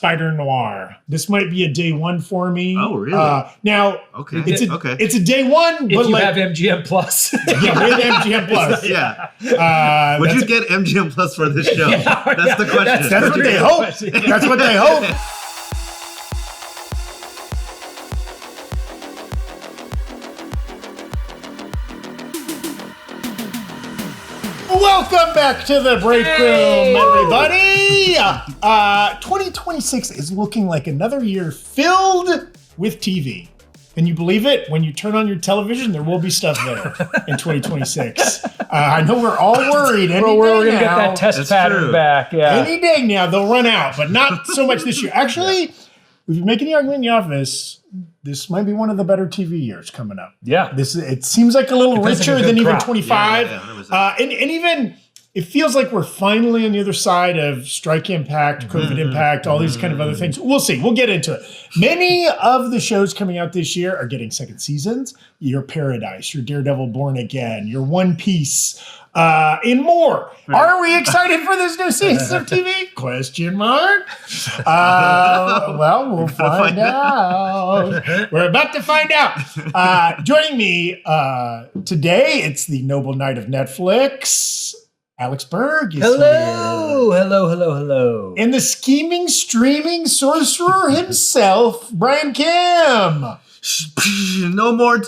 Spider Noir. This might be a day one for me. Oh, really? Now, okay. It's a day one, if you have MGM Plus. Yeah, with MGM Plus. Yeah. Would you get MGM Plus for this show? That's the question. That's what they hope. That's what they hope. Welcome back to the Breakroom, everybody. 2026 is looking like another year filled with TV. Can you believe it? When you turn on your television, there will be stuff there in 2026. I know we're all worried. We're going to get that test pattern back. Yeah. Any day now, they'll run out, but not so much this year. Actually, we've been making the argument in the office. This might be one of the better TV years coming up. Yeah. It seems like a little richer than even 25. Yeah, and even it feels like we're finally on the other side of strike impact, COVID impact, all these kind of other things. We'll see. We'll get into it. Many of the shows coming out this year are getting second seasons. Your Paradise, your Daredevil Born Again, your One Piece, and more. Are we excited for this new season of TV? Question mark. Well, we'll find out. We're about to find out. Joining me today, it's the Noble Knight of Netflix, Alex Berg. Hello. Hello. And the scheming, streaming sorcerer himself, Brian Kim. No more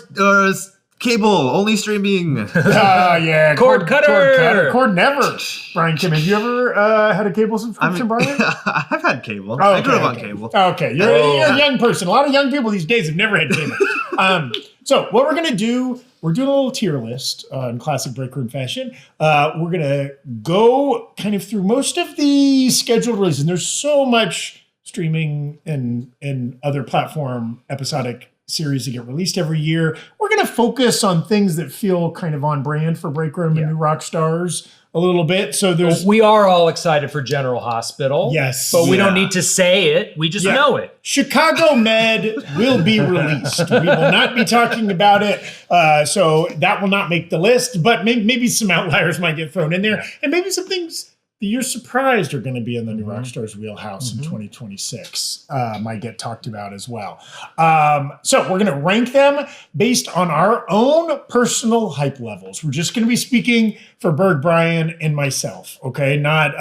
cable, only streaming. Yeah. Cord cutter. Cord never. Brian Kim, have you ever had a cable subscription, Brian? I've had cable. Oh, I grew up on cable. Okay, you're a young person. A lot of young people these days have never had cable. So what we're going to do, we're doing a little tier list in classic Breakroom fashion. We're going to go kind of through most of the scheduled releases. And there's so much streaming and other platform episodic series that get released every year. We're going to focus on things that feel kind of on brand for Breakroom and new Rockstars a little bit. So we are all excited for General Hospital. Yes. But we don't need to say it. We just know it. Chicago Med will be released. We will not be talking about it. So that will not make the list, but maybe some outliers might get thrown in there. And maybe some things that you're surprised are going to be in the new Rockstars wheelhouse in 2026 might get talked about as well. So we're going to rank them based on our own personal hype levels. We're just going to be speaking for Berg, Brian, and myself. Okay, not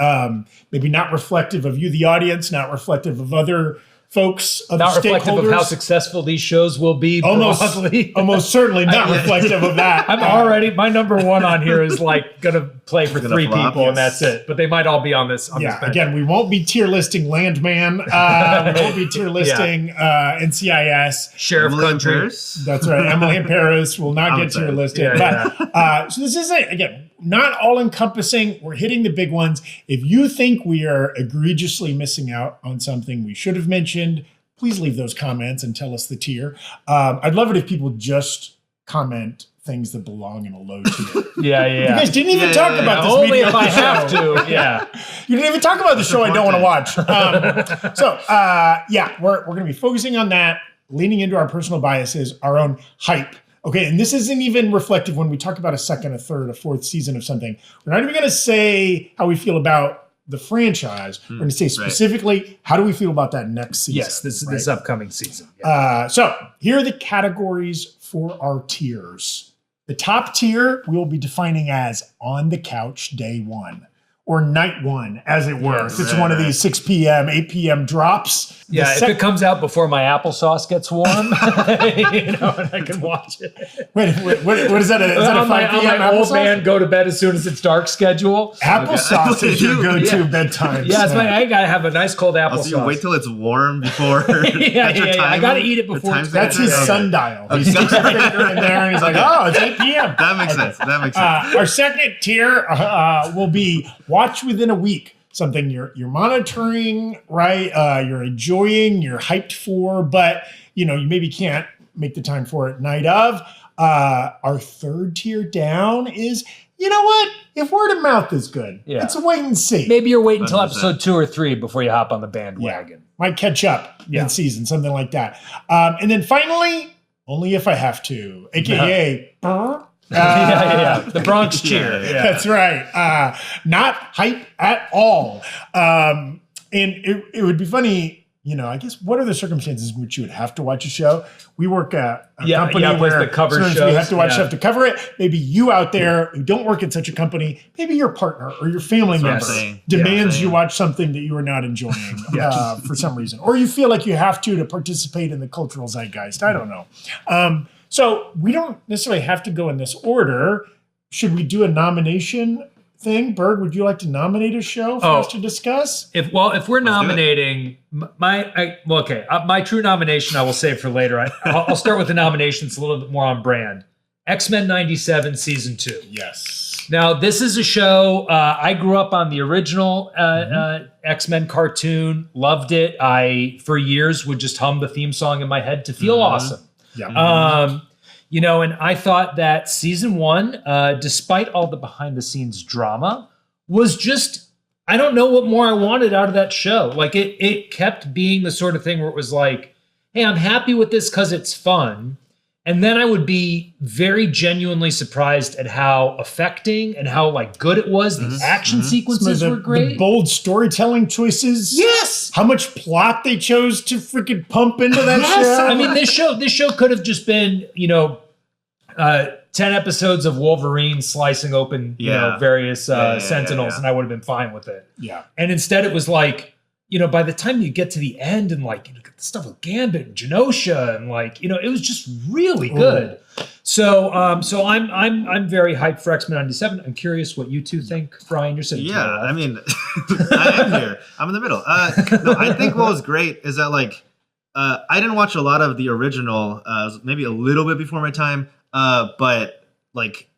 maybe not reflective of you, the audience, not reflective of other folks, of not the reflective of how successful these shows will be. Almost certainly not reflective of that. I'm already, my number one on here is like going to play for three people and that's it. But they might all be on this. Again, we won't be tier listing Landman. We won't be tier listing NCIS. Sheriff Country. That's right. Emily in Paris will not get tier listed. So this isn't, again, not all encompassing. We're hitting the big ones. If you think we are egregiously missing out on something we should have mentioned, please leave those comments and tell us the tier. I'd love it if people just comment things that belong in a low tier. You guys didn't even talk about this. Only if I have to. You didn't even talk about the show I don't want to watch. We're going to be focusing on that, leaning into our personal biases, our own hype. Okay, and this isn't even reflective when we talk about a second, a third, a fourth season of something. We're not even going to say how we feel about the franchise. We're going to say specifically, how do we feel about that next season? Yes, this upcoming season. So here are the categories for our tiers. The top tier we will be defining as on the couch day one, or night one, as it were. It's one of these 6 p.m., 8 p.m. drops. If it comes out before my applesauce gets warm, and I can watch it. Wait, what is that? Is that a 5 p.m. my old man go to bed as soon as it's dark schedule? Applesauce is your go-to bedtime. I gotta have a nice cold applesauce. Also, you wait till it's warm before. I gotta eat it before. That's his sundial. He sticks his finger in there and he's like, "Oh, it's 8 p.m." That makes sense. Our second tier will be watch within a week. Something you're monitoring, right? You're enjoying, you're hyped for, but you maybe can't make the time for it night of. Our third tier down is, you know what? If word of mouth is good, it's a wait and see. Maybe you're waiting until episode 2 or 3 before you hop on the bandwagon. Might catch up in season, something like that. And then finally, only if I have to, aka the Bronx cheer. That's right. Not hype at all. And it would be funny I guess what are the circumstances in which you would have to watch a show? We work at a company place where that covers sometimes shows. we have to watch stuff to cover it. Maybe you out there who don't work at such a company, maybe your partner or your family member demands you watch something that you are not enjoying for some reason. Or you feel like you have to participate in the cultural zeitgeist. I don't know. So we don't necessarily have to go in this order. Should we do a nomination thing? Berg, would you like to nominate a show for us to discuss? If we're nominating my true nomination, I will save for later. I'll start with the nomination. It's a little bit more on brand. X-Men 97 season 2. Yes. Now this is a show. I grew up on the original X-Men cartoon. Loved it. I for years would just hum the theme song in my head to feel awesome. Yeah. And I thought that season 1, despite all the behind the scenes drama, was just, I don't know what more I wanted out of that show. Like it kept being the sort of thing where it was like, hey, I'm happy with this because it's fun. And then I would be very genuinely surprised at how affecting and how good it was. The action sequences were great. The bold storytelling choices. Yes. How much plot they chose to freaking pump into that show. I mean, this show could have just been, 10 episodes of Wolverine slicing open, various Sentinels, and I would have been fine with it. Yeah. And instead it was like, by the time you get to the end and the stuff with Gambit and Genosha and it was just really good. So I'm very hyped for X-Men 97. I'm curious what you two think. Brian, you're sitting I mean, I am here. I'm in the middle. No, I think what was great is that I didn't watch a lot of the original, maybe a little bit before my time, but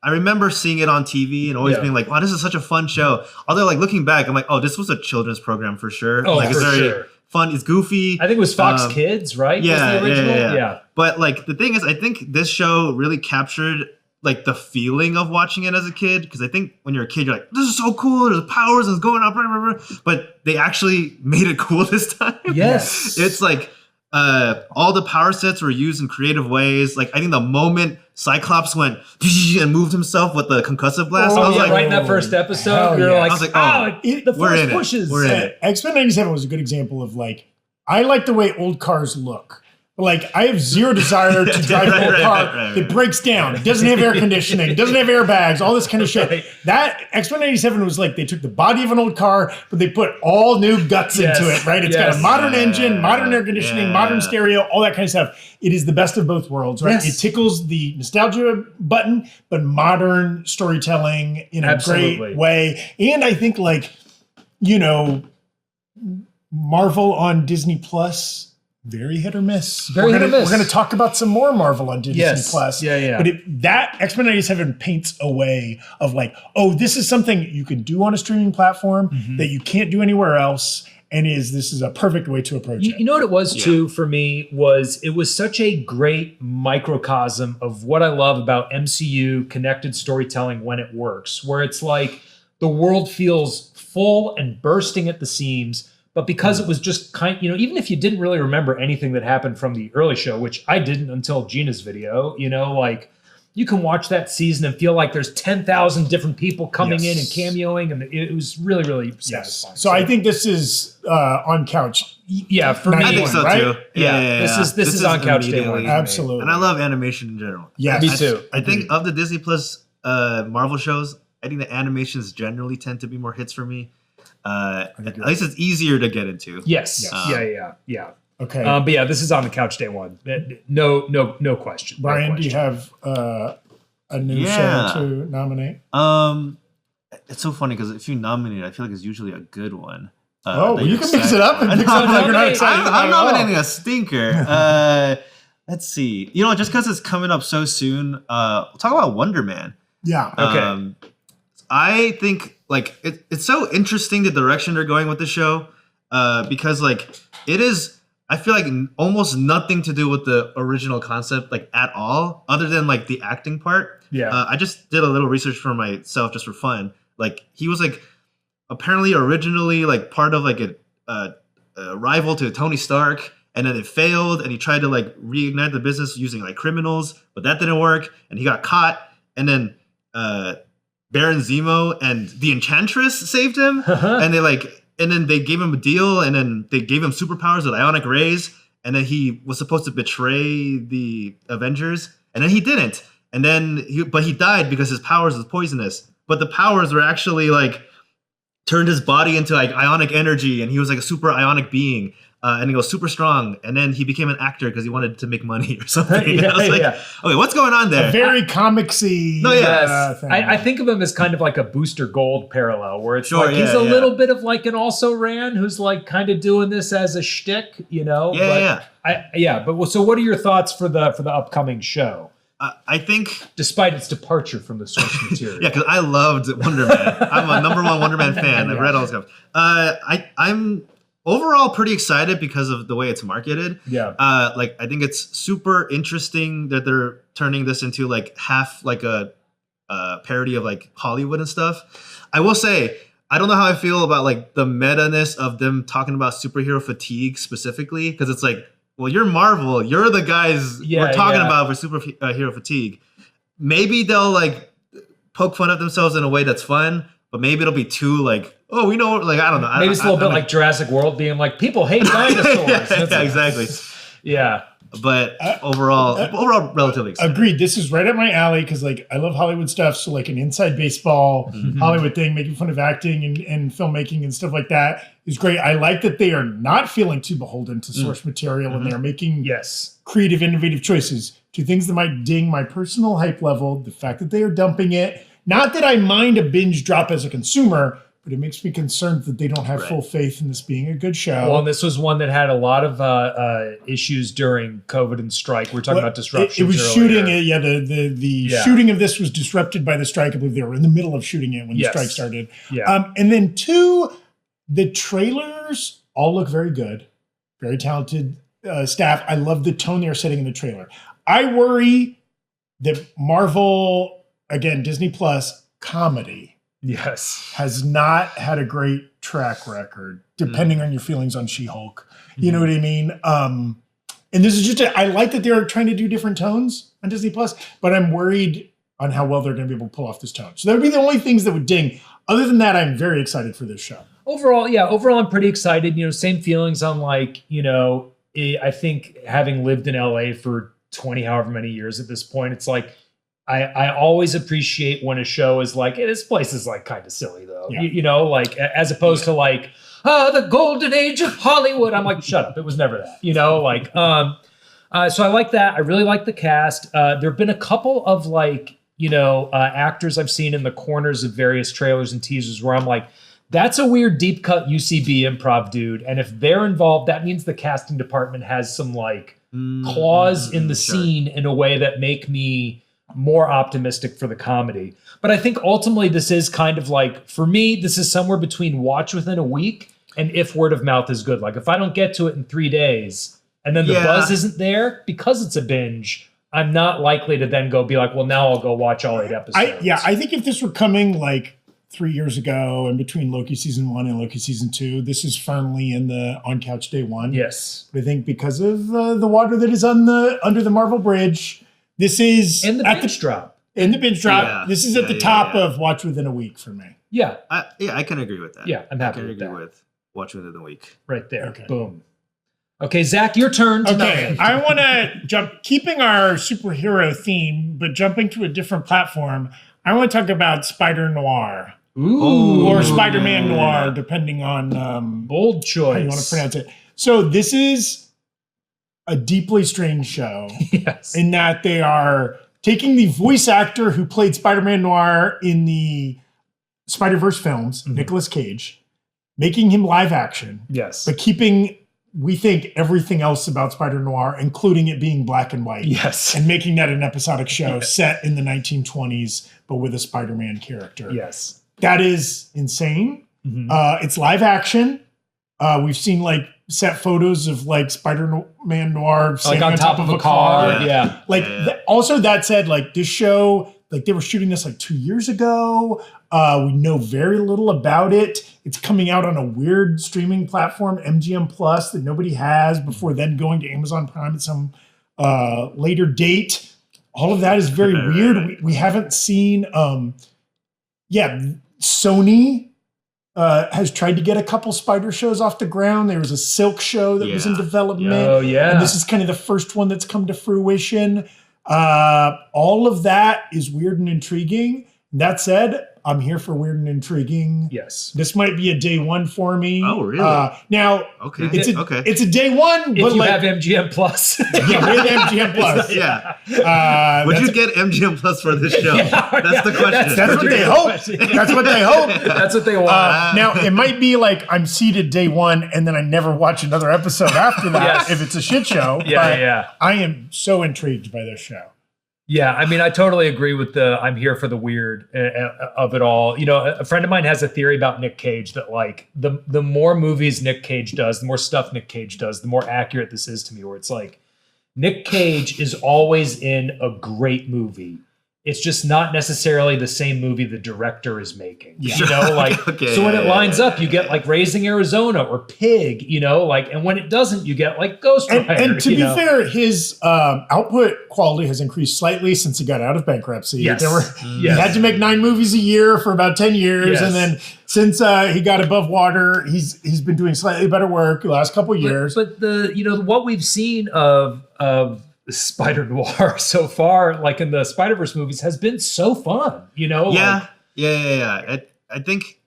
I remember seeing it on TV and always being like, wow, this is such a fun show. Although looking back, I'm like, oh, this was a children's program for sure. Oh, it's very fun. It's goofy. I think it was Fox Kids, right? Yeah, was the original? Yeah. But the thing is, I think this show really captured the feeling of watching it as a kid. Because I think when you're a kid, you're like, this is so cool. There's powers and it's going up. Blah, blah, blah. But they actually made it cool this time. Yes. It's all the power sets were used in creative ways. I think the moment Cyclops went and moved himself with the concussive blast, I was right in that first episode, you're I was like, the force pushes. We're in it. X-Men 97 was a good example of I like the way old cars look. I have zero desire to drive an old car that breaks down. It doesn't have air conditioning. It doesn't have airbags, all this kind of shit. That X-Men 97 was they took the body of an old car, but they put all new guts into it, right? It's got a modern engine, modern air conditioning, modern stereo, all that kind of stuff. It is the best of both worlds, right? Yes. It tickles the nostalgia button, but modern storytelling in a great way. And I think Marvel on Disney Plus, very hit or miss. We're going to talk about some more Marvel on Disney Plus. Yeah. But that X-Men 97 paints a way of this is something you can do on a streaming platform that you can't do anywhere else. And this is a perfect way to approach it. You know what it was too for me was it was such a great microcosm of what I love about MCU connected storytelling when it works, where it's the world feels full and bursting at the seams. But because it was just even if you didn't really remember anything that happened from the early show, which I didn't until Gina's video, you can watch that season and feel like there's 10,000 different people coming in and cameoing, and it was really, really satisfying. So I think this is on couch. Yeah, for me, I think so too. Yeah. This is on couch day one. Absolutely, and I love animation in general. Yeah, me too. I think of the Disney Plus Marvel shows, I think the animations generally tend to be more hits for me. At least it's easier to get into. Yes. Yeah. Okay. But this is on the couch day one. No question. Brian, do you have a new show to nominate? It's so funny because if you nominate, I feel like it's usually a good one. You can mix it up and pick something you're not excited about. I'm nominating a stinker. Let's see. Just because it's coming up so soon, we'll talk about Wonder Man. Yeah. Okay. I think it's so interesting the direction they're going with the show, because it is, I feel like almost nothing to do with the original concept at all, other than the acting part. Yeah. I just did a little research for myself just for fun. He was apparently originally part of a rival to Tony Stark, and then it failed, and he tried to reignite the business using criminals, but that didn't work, and he got caught, and then Baron Zemo and the Enchantress saved him, and they and then they gave him a deal, and then they gave him superpowers with ionic rays, and then he was supposed to betray the Avengers, and then he didn't. And then he died because his powers was poisonous. But the powers were actually like turned his body into like ionic energy, and he was like a super ionic being. And he was super strong, and then he became an actor because he wanted to make money or something. I was like, okay, what's going on there? A very comicsy. No, yeah. Thing. I think of him as kind of like a Booster Gold parallel, where it's Sure, like yeah, he's a yeah. little bit of like an also ran who's like kind of doing this as a shtick, you know? But so what are your thoughts for the upcoming show? I think, despite its departure from the source material. yeah, because I loved Wonder Man. I'm a #1 Wonder Man fan. I've read all his stuff. I'm overall pretty excited because of the way it's marketed. Yeah. Like I think it's super interesting that they're turning this into like half like a parody of like Hollywood and stuff. I will say, I don't know how I feel about like the meta-ness of them talking about superhero fatigue specifically, because it's like, well, you're Marvel, you're the guys we're talking about for superhero fatigue. Maybe they'll like poke fun at themselves in a way that's fun, but maybe it'll be too like, oh, we know, like, I don't know. Maybe it's a little bit like Jurassic World being like, people hate dinosaurs. yeah, exactly. Yeah. But overall, relatively excited. Agreed. This is right up my alley because, like, I love Hollywood stuff. So, like, an inside baseball Hollywood thing, making fun of acting and filmmaking and stuff like that is great. I like that they are not feeling too beholden to source material and they're making creative, innovative choices. Two things that might ding my personal hype level: the fact that they are dumping it. Not that I mind a binge drop as a consumer, but it makes me concerned that they don't have full faith in this being a good show. Well, and this was one that had a lot of issues during COVID and strike. We're talking about disruptions. It was earlier. shooting it. Yeah, the shooting of this was disrupted by the strike. I believe they were in the middle of shooting it when the strike started. Yeah. And then two, the trailers all look very good. Very talented staff. I love the tone they're setting in the trailer. I worry that Marvel, again, Disney Plus comedy, has not had a great track record, depending on your feelings on She-Hulk. You know what I mean? And this is just, I like that they're trying to do different tones on Disney Plus, but I'm worried on how well they're going to be able to pull off this tone. So that would be the only things that would ding. Other than that, I'm very excited for this show. Overall, I'm pretty excited. You know, same feelings on like, you know, I think having lived in LA for 20 however many years at this point, it's like, I always appreciate when a show is like, hey, this place is like kind of silly though. Yeah. You know, like as opposed to like, the golden age of Hollywood. I'm like, shut up. It was never that, you know, like, so I like that. I really like the cast. There've been a couple of like, you know, actors I've seen in the corners of various trailers and teasers where I'm like, that's a weird deep cut UCB improv dude. And if they're involved, that means the casting department has some like claws in the scene in a way that make me more optimistic for the comedy. But I think ultimately this is kind of like, for me, this is somewhere between watch within a week and if word of mouth is good. Like if I don't get to it in 3 days and then the buzz isn't there because it's a binge, I'm not likely to then be like, well, now I'll go watch all 8 episodes. I think if this were coming like 3 years ago and between Loki season 1 and Loki season 2, this is firmly in the on couch day 1. Yes. But I think because of the water that is under the Marvel Bridge, this is in the binge drop. In the binge drop, this is at the top yeah. of watch within a week for me. Yeah. I can agree with that. Yeah, I'm happy I can with agree that. with watch within the week. Right there. Okay. Boom. Okay, Zach, your turn. Okay, I want to jump, keeping our superhero theme, but jumping to a different platform. I want to talk about Spider Noir. Ooh. Or Spider-Man Noir, depending on bold choice. how you want to pronounce it. So this is a deeply strange show in that they are taking the voice actor who played Spider-Man Noir in the Spider-Verse films, Nicolas Cage, making him live action. Yes. But keeping, we think, everything else about Spider Noir, including it being black and white. Yes. And making that an episodic show set in the 1920s, but with a Spider-Man character. Yes. That is insane. It's live action. We've seen like set photos of like Spider-Man Noir like on top of a car. Yeah. Like also that said, like this show, like they were shooting this like 2 years ago. We know very little about it. It's coming out on a weird streaming platform, MGM Plus, that nobody has before then going to Amazon Prime at some later date. All of that is very weird. We haven't seen, Sony has tried to get a couple spider shows off the ground. There was a Silk show that was in development. Oh, yeah. And this is kind of the first one that's come to fruition. All of that is weird and intriguing. That said, I'm here for weird and intriguing. Yes. This might be a day one for me. Oh, really? Now, Okay. it's a day one, If but you like, have MGM Plus. yeah, with MGM Plus. Yeah. Would you get MGM Plus for this show? That's the question. That's what they hope. That's what they hope. That's what they want. Now, it might be like I'm seated day one and then I never watch another episode after that Yes. if it's a shit show. Yeah, but yeah. I am so intrigued by this show. Yeah, I mean, I totally agree with the I'm here for the weird of it all. You know, a friend of mine has a theory about Nick Cage that like the more movies Nick Cage does, the more stuff Nick Cage does, the more accurate this is to me, where it's like Nick Cage is always in a great movie. It's just not necessarily the same movie the director is making. Yeah. You know, like Okay, so when it yeah, lines up, you get like Raising Arizona or Pig, you know, like, and when it doesn't, you get like Ghost Rider. And to you be know? fair, his output quality has increased slightly since he got out of bankruptcy. Yes. He Yes. had to make 9 movies a year for about 10 years. Yes. And then since he got above water, he's been doing slightly better work the last couple of years. But the what we've seen of Spider Noir so far, like in the Spider-Verse movies, has been so fun. You know, Yeah. like, Yeah. I think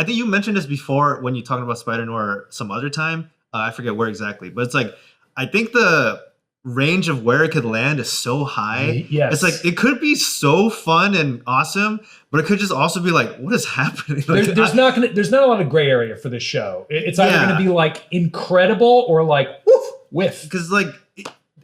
you mentioned this before when you talked about Spider Noir some other time. I forget where exactly, but it's like I think the range of where it could land is so high. Yes. It's like it could be so fun and awesome, but it could just also be like, what is happening? Like, there's not a lot of gray area for this show. It's either Yeah. going to be like incredible or like woof whiff. because like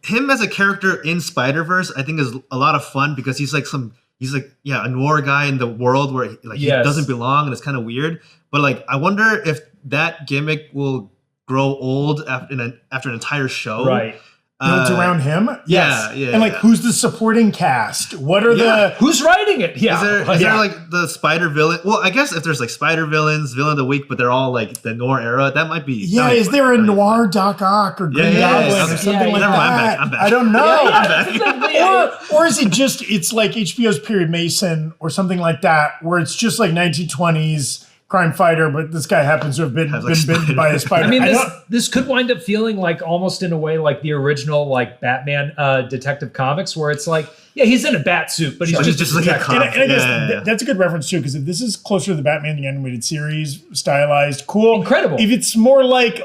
him as a character in Spider-Verse, I think is a lot of fun because he's like a noir guy in the world where he Yes. doesn't belong and it's kind of weird. But like, I wonder if that gimmick will grow old after an entire show. Right. Built around him? yeah, Yes. yeah, And like, yeah. who's the supporting cast? What are Yeah. Who's writing it? Yeah. Is there like the spider villain? Well, I guess if there's like spider villains, villain of the week, but they're all like the noir era, that might be. Yeah, that might is be there a fun. noir Doc Ock or Green Yeah, Goblin yeah, or okay. something Yeah, like never mind, that? I'm back. I don't know. Yeah. Or is it just, it's like HBO's Period Mason or something like that, where it's just like 1920s crime fighter, but this guy happens to have been Has, like, bitten by a spider. I mean, don't- this could wind up feeling like almost in a way like the original like Batman Detective Comics, where it's like, yeah, he's in a bat suit, but he's But just, he's just like a detective. cop. and I guess Yeah. that's a good reference too, because if this is closer to the Batman the Animated Series, stylized, cool. Incredible. If it's more like,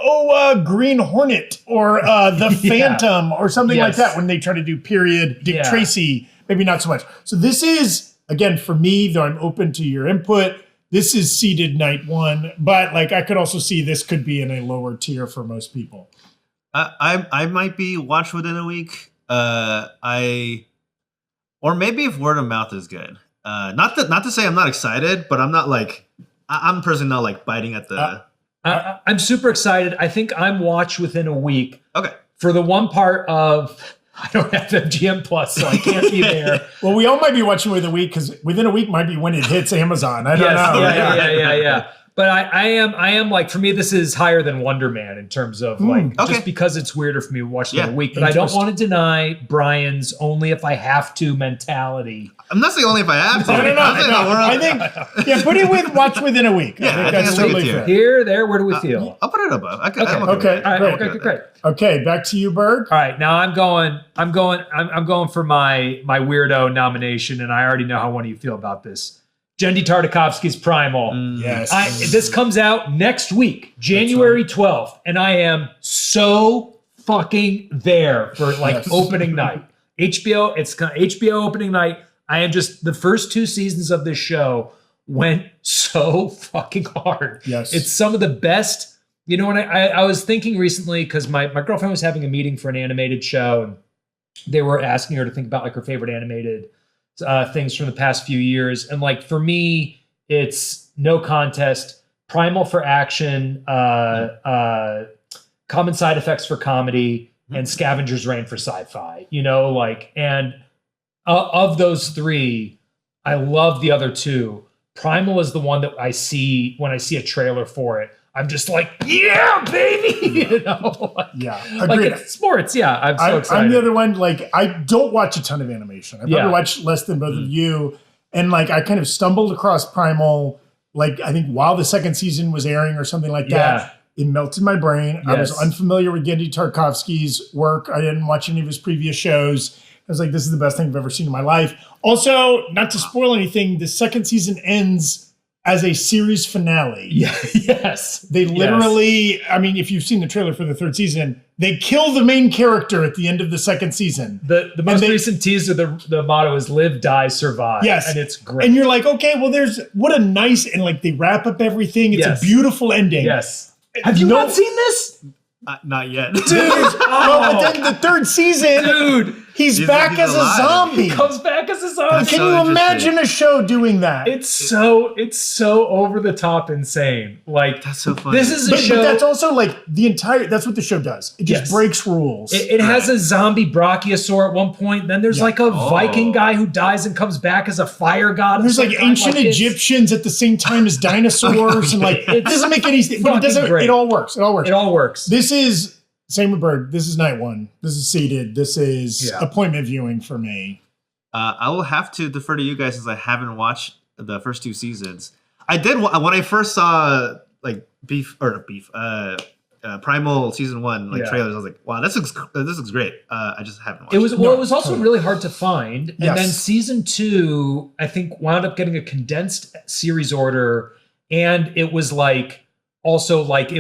Green Hornet or the Yeah. Phantom or something like Yes. that, when they try to do period Dick Yeah. Tracy, maybe not so much. So this is, again, for me, though I'm open to your input, this is seeded night one, but like I could also see this could be in a lower tier for most people. I might be watched within a week. Or maybe if word of mouth is good. Not to say I'm not excited, but I'm not like I'm personally not like biting at the. I'm super excited. I think I'm watched within a week Okay. for the one part of I don't have MGM Plus, so I can't be there. Well, we all might be watching within a week because within a week might be when it hits Amazon. I don't know. Yeah. But I am like, for me, this is higher than Wonder Man in terms of like, Okay. just because it's weirder for me to watch it in Yeah, a week. But I don't interesting. want to deny Brian's only if I have to mentality. I'm not saying only if I have to. No. I'm saying we're all- I think, yeah, put it with watch within a week. Yeah, I think that's that's totally good fair. tier. Here, there, where do we feel? I'll put it above. I'm Okay. okay. with Okay. it. All right, great. okay, great. Okay, back to you, Berg. All right, now I'm going for my weirdo nomination, and I already know how one of you feel about this. Jendy Tartakovsky's Primal. Yes. This comes out next week, January 12th, and I am so fucking there for like Yes. opening night. HBO, it's HBO opening night. I am just, the first 2 seasons of this show went so fucking hard. Yes. It's some of the best. You know, when I was thinking recently, because my girlfriend was having a meeting for an animated show, and they were asking her to think about like her favorite animated things from the past few years. And like for me, it's no contest, Primal for action, Common Side Effects for comedy, and Scavenger's Reign for sci-fi. You know, like, and of those 3, I love the other 2. Primal is the one that I see when I see a trailer for it. I'm just like, yeah, baby, you know, like, Yeah, like agreed. it's sports. Yeah, I'm so excited. I'm the other one. Like, I don't watch a ton of animation. I've Yeah. probably watched less than both of you. And like, I kind of stumbled across Primal like I think while the second season was airing or something like that. It melted my brain. I was unfamiliar with Gendy Tarkovsky's work. I didn't watch any of his previous shows. I was like, this is the best thing I've ever seen in my life. Also, not to spoil anything, the second season ends as a series finale. Yeah, yes. They literally, I mean, if you've seen the trailer for the third season, they kill the main character at the end of the second season. The most recent teaser, the motto is live, die, survive. Yes. And it's great. And you're like, okay, well, what a nice, and like they wrap up everything. It's a beautiful ending. Yes. Have you not seen this? Not yet. Dude, well, but then the third season, dude, he's back as a zombie. He comes back as a zombie. Can you imagine a show doing that? It's so over the top insane. Like, that's so funny. This is a show. But that's also like that's what the show does. It just breaks rules. It has a zombie brachiosaur at one point. Then there's like a Viking guy who dies and comes back as a fire god. There's like ancient Egyptians at the same time as dinosaurs. And like, it doesn't make any sense. It all works. It all works. This is, same with Berg. This is night one. This is seated. This is appointment viewing for me. I will have to defer to you guys since I haven't watched the first two seasons. I did when I first saw like Primal season 1 trailers. I was like, wow, this looks great. I just haven't watched. It was also really hard to find, and then season 2 I think wound up getting a condensed series order, and it was like. Also, like I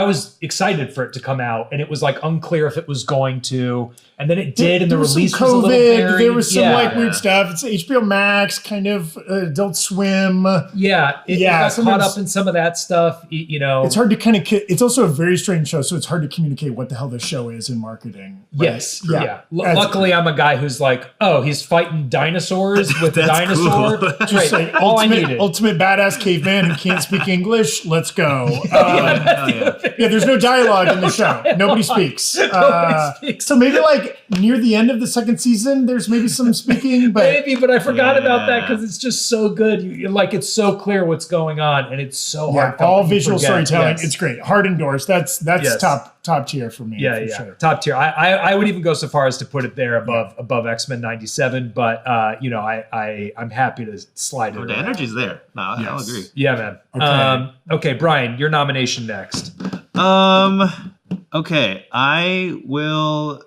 was excited for it to come out, and it was like unclear if it was going to, and then it did, and the release was a little buried. There was some weird stuff. It's HBO Max, kind of Adult Swim. It got caught up in some of that stuff. You know, it's hard to it's also a very strange show, so it's hard to communicate what the hell this show is in marketing. Right? Yes, Luckily, I'm a guy who's like, oh, he's fighting dinosaurs with a dinosaur. Cool. Just like all I needed. Ultimate badass caveman who can't speak English. Let's go. There's no dialogue in the show. Nobody speaks. So maybe like near the end of the second season, there's maybe some speaking. But I forgot about that because it's just so good. It's so clear what's going on, and it's so hard. All visual storytelling. Yes. It's great. Hard endorsed. That's top tier for me. Sure. Top tier. I would even go so far as to put it there above X-Men 97. But I'm happy to slide it. The energy's there. No, I'll agree. Yeah, man. Okay, Brian, your nomination next. Okay, I will.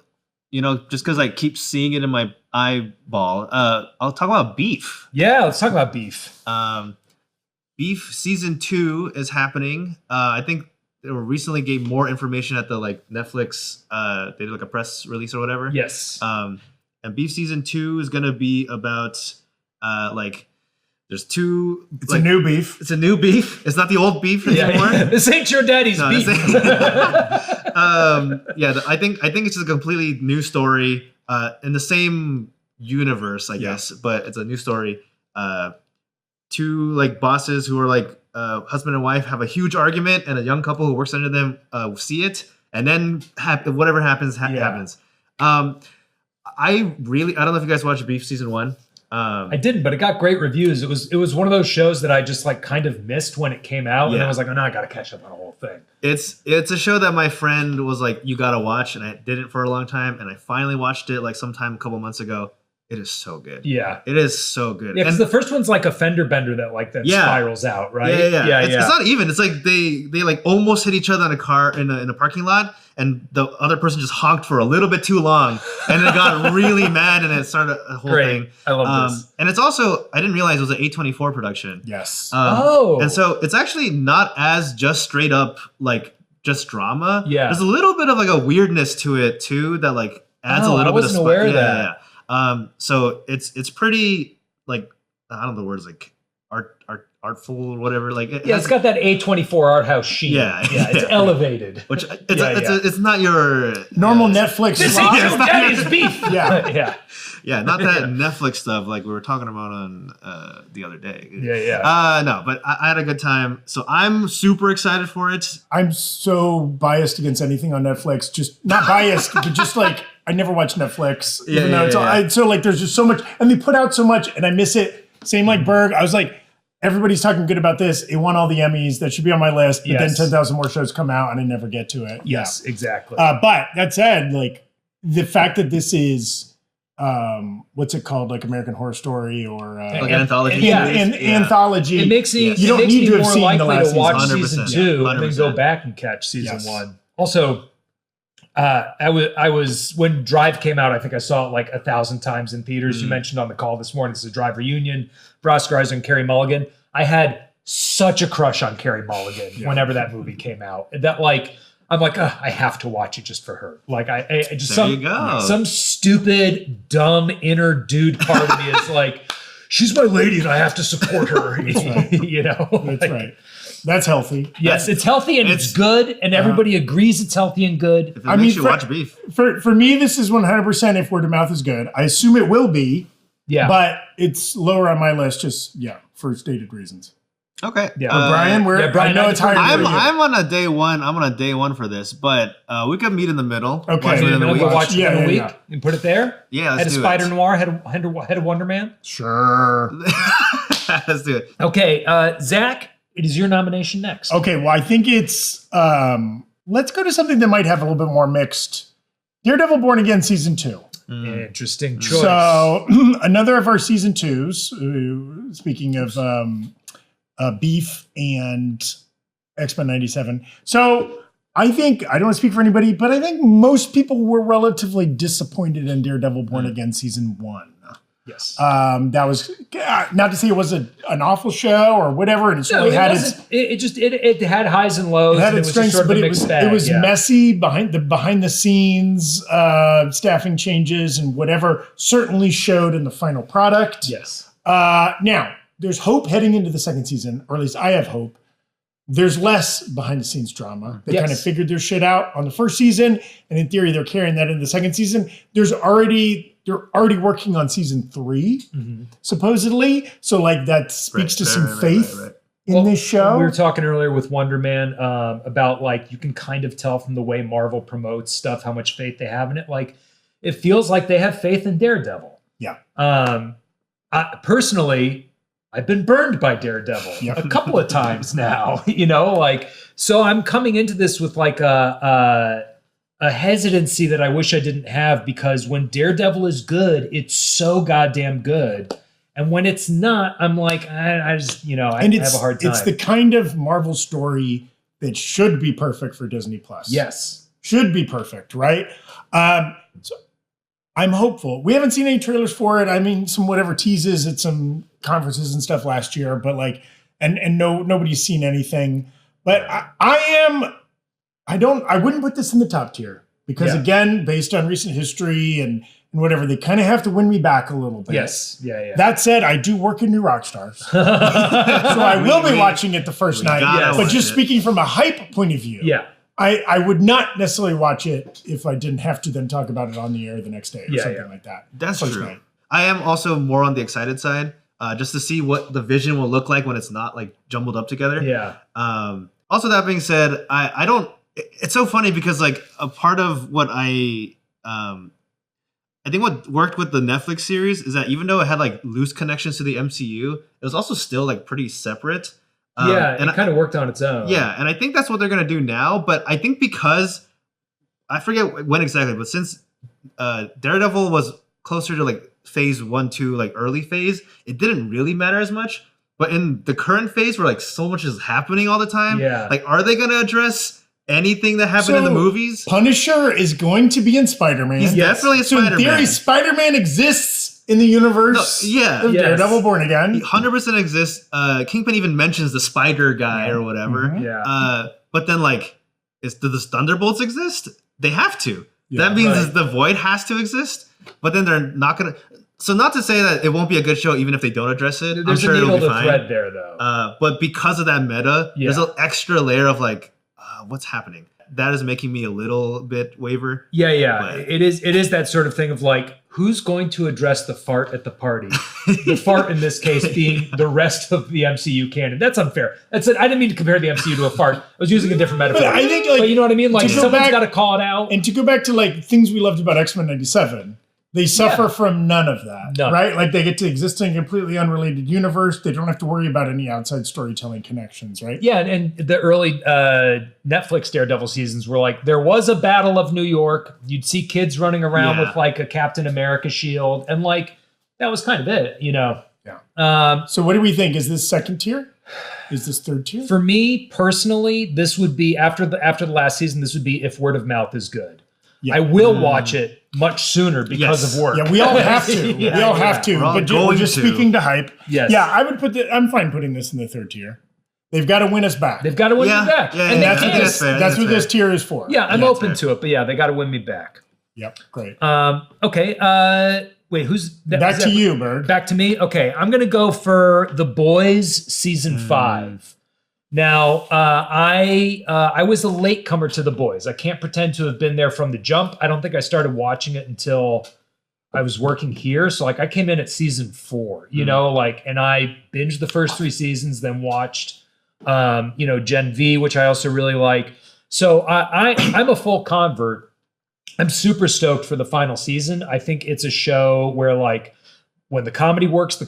Just because I keep seeing it in my eyeball, I'll talk about Beef. Yeah, let's talk about Beef. Beef season 2 is happening. I think they recently gave more information at the Netflix. They did like a press release or whatever. Yes. And Beef season 2 is gonna be about there's two. It's a new beef. It's a new beef. It's not the old beef anymore. This ain't your daddy's beef. I think it's just a completely new story in the same universe, I guess, but it's a new story. Two bosses who are husband and wife have a huge argument, and a young couple who works under them see it, and then whatever happens. I don't know if you guys watched Beef season 1. I didn't, but it got great reviews. It was one of those shows that I just kind of missed when it came out, and I was like, oh no, I got to catch up on the whole thing. It's a show that my friend was like, you got to watch, and I didn't for a long time, and I finally watched it sometime a couple months ago. It is so good. Yeah. It is so good. Yeah, because the first one's like a fender bender that spirals out, right? Yeah. It's not even. It's like they almost hit each other in a car in a parking lot, and the other person just honked for a little bit too long, and it got really mad, and it started a whole thing. I love this. And it's also, I didn't realize it was an A24 production. Yes. And so it's actually not as just straight up just drama. Yeah. There's a little bit of a weirdness to it too that adds a little bit of spice. I wasn't aware of that. Yeah. So it's pretty I don't know the words artful or whatever. It's got that A24 art house sheen. Yeah. It's elevated. Which it's not your normal Netflix. This ain't your daddy's beef. Yeah, not that Netflix stuff we were talking about on the other day. No, but I had a good time. So I'm super excited for it. I'm so biased against anything on Netflix. Just not biased, but just I never watch Netflix. There's just so much, and they put out so much, and I miss it. Same like Berg. I was like, everybody's talking good about this. It won all the Emmys. That should be on my list. But then 10,000 more shows come out, and I never get to it. Yes, exactly. But that said, the fact that this is what's it called, like American Horror Story or Like an anthology. anthology. It makes me, Yes. You it don't makes need me to have more seen the likely last to watch season. season 100%. 2 and then go 100%. back and catch season Yes. 1. Also, I was when Drive came out, I think I saw it like 1,000 times in theaters. You mentioned on the call this morning, this is a Drive reunion for Rockstars and Carey Mulligan. I had such a crush on Carey Mulligan whenever that movie came out. That like, I'm like, I have to watch it just for her. Like I just There you go. some stupid, dumb inner dude part of me is like, she's my lady and I have to support her. You know, That's like, right. That's healthy. Yes, it's healthy and it's good, and everybody agrees it's healthy and good. If it makes you watch beef. For me, this is 100% if word of mouth is good. I assume it will be, but it's lower on my list just, for stated reasons. Okay. Yeah. Brian, Brian, I know it's hard for you. I'm on a day one. I'm on a day one for this, but we could meet in the middle. Okay. Watch it in the We'll week. watch it in a week Yeah. and put it there. Yeah, Head let's of do Spider it. Noir, head of Wonder Man. Sure. Let's do it. Okay, Zach, it is your nomination next. Okay, well, I think it's, let's go to something that might have a little bit more mixed. Daredevil Born Again Season 2. Interesting choice. So, another of our Season 2s, speaking of Beef and X-Men 97. So, I think, I don't want to speak for anybody, but I think most people were relatively disappointed in Daredevil Born Again Season 1. yes. That was, not to say it was an awful show or whatever, and it's No, really it had wasn't- it had highs and lows. it had and its it was strengths, just sort of but a it mixed was bag, messy behind the scenes, staffing changes and whatever certainly showed in the final product. Yes. Now there's hope heading into the second season, or at least I have hope. There's less behind the scenes drama. They kind of figured their shit out on the first season, and in theory, they're carrying that into the second season. They're already working on season 3, supposedly. So like that speaks to some faith in this show. We were talking earlier with Wonder Man about like you can kind of tell from the way Marvel promotes stuff how much faith they have in it. Like it feels like they have faith in Daredevil. Yeah. Personally, I've been burned by Daredevil a couple of times now. You know, like so I'm coming into this with like a hesitancy that I wish I didn't have, because when Daredevil is good, it's so goddamn good. And when it's not, I'm like, I just, I have a hard time. It's the kind of Marvel story that should be perfect for Disney Plus. Yes. Should be perfect, right? So I'm hopeful. We haven't seen any trailers for it. I mean, some whatever teases at some conferences and stuff last year, but like, and nobody's seen anything. But I wouldn't put this in the top tier because again, based on recent history and whatever, they kind of have to win me back a little bit. Yes. Yeah. That said, I do work in New Rockstars. So I will be watching it the first night. But just speaking from a hype point of view, I would not necessarily watch it if I didn't have to then talk about it on the air the next day or something like that. That's First true. night. I am also more on the excited side, just to see what the vision will look like when it's not like jumbled up together. Yeah. Also, that being said, I don't. It's so funny because like a part of what I think what worked with the Netflix series is that even though it had like loose connections to the MCU, it was also still like pretty separate. And it kind of worked on its own. Yeah, and I think that's what they're gonna do now. But I think because I forget when exactly, but since Daredevil was closer to like phase 1, 2, like early phase, it didn't really matter as much. But in the current phase where like so much is happening all the time, like are they gonna address anything that happened in the movies? Punisher is going to be in Spider-Man. He's definitely a So Spider-Man. in theory, Spider-Man exists in the universe of Daredevil Born Again. 100% exists. Kingpin even mentions the Spider guy or whatever. But then like, do the Thunderbolts exist? They have to. That means the Void has to exist. But then they're not gonna. So not to say that it won't be a good show even if they don't address it. There's I'm sure a it'll needle be to fine. thread there, though. But because of that meta, there's an extra layer of like, what's happening? That is making me a little bit waver. Yeah. It is that sort of thing of like, who's going to address the fart at the party? The fart in this case being the rest of the MCU canon. That's unfair. I didn't mean to compare the MCU to a fart. I was using a different metaphor. But I think like, but you know what I mean? Like to go someone's back- got to call it out. And to go back to like things we loved about X-Men 97, They suffer from none of that, None. right? Like they get to exist in a completely unrelated universe. They don't have to worry about any outside storytelling connections, right? Yeah, and the early Netflix Daredevil seasons were like, there was a Battle of New York. You'd see kids running around with like a Captain America shield. And like, that was kind of it, you know? Yeah. So what do we think? Is this second tier? Is this third tier? For me personally, this would be after the last season, this would be if word of mouth is good. Yeah. I will watch it much sooner because of work. Yeah, we all have to. We all have to. But we're just speaking to hype. Yes. Yeah, I would I'm fine putting this in the third tier. They've got to win us back. They've got to win me back. Yeah, and that's what this tier is for. Yeah, I'm open to it, but yeah, they got to win me back. Yep, great. Okay. Wait, who's back to you, Berg? Back to me. Okay, I'm gonna go for The Boys season 5. Now, I was a latecomer to The Boys. I can't pretend to have been there from the jump. I don't think I started watching it until I was working here. So like I came in at season 4, you know, like, and I binged the first 3 seasons, then watched, Gen V, which I also really like. So I'm a full convert. I'm super stoked for the final season. I think it's a show where like, when the comedy works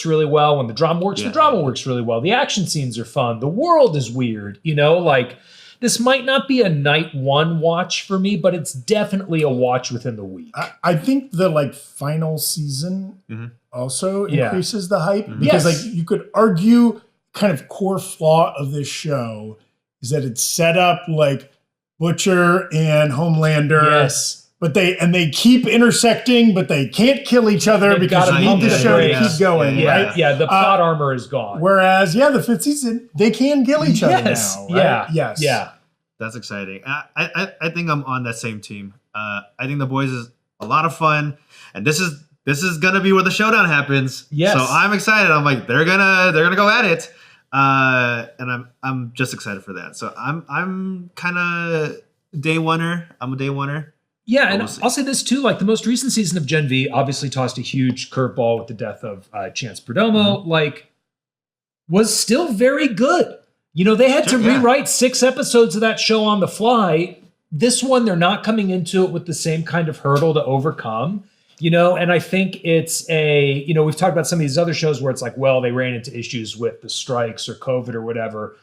really well. When the drama works, the drama works really well. The action scenes are fun. The world is weird. You know, like this might not be a night one watch for me, but it's definitely a watch within the week. I think the like final season also increases the hype because like you could argue kind of core flaw of this show is that it's set up like Butcher and Homelander. Yes. But they keep intersecting, but they can't kill each other They've because you need the show to keep going, right? Yeah, the plot armor is gone. Whereas, the 5th season, they can kill each other now, right? Yeah. That's exciting. I think I'm on that same team. I think The Boys is a lot of fun, and this is gonna be where the showdown happens. Yes. So I'm excited. I'm like, they're gonna go at it, and I'm just excited for that. So I'm kind of day oneer. I'm a day oneer. Yeah, and I'll say this too, like the most recent season of Gen V obviously tossed a huge curveball with the death of Chance Perdomo, like was still very good. You know, they had to rewrite 6 episodes of that show on the fly. This one, they're not coming into it with the same kind of hurdle to overcome, you know, and I think it's we've talked about some of these other shows where it's like, well, they ran into issues with the strikes or COVID or whatever.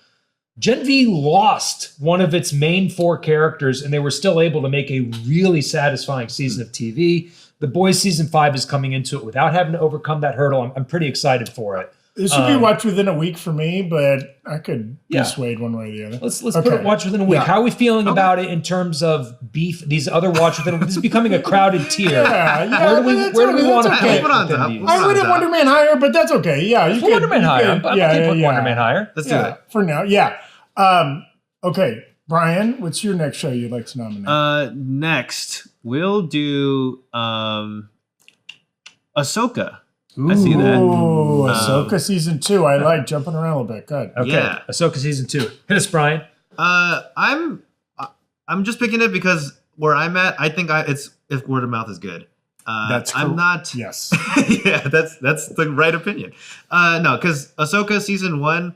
Gen V lost one of its main 4 characters, and they were still able to make a really satisfying season of TV. The Boys season 5 is coming into it without having to overcome that hurdle. I'm pretty excited for it. This would be watch within a week for me, but I could be swayed one way or the other. Let's put it watch within a week. Yeah. How are we feeling about it in terms of beef? These other watch within a week. This is becoming a crowded tier. Where do we want to put it? I wouldn't Wonder Man higher, but that's okay. Yeah, you can Wonder Man higher. I'm okay with Wonder Man higher. Let's do it for now. Yeah. Okay, Brian, what's your next show you'd like to nominate? Next we'll do Ahsoka. Ooh, I see that. Ahsoka season 2. I like jumping around a little bit. Good. Okay. Yeah. Ahsoka season 2. Hit us, Brian. I'm just picking it because where I'm at, I think it's if word of mouth is good. That's I'm not. Yes. Yeah, that's the right opinion. No, because Ahsoka season 1.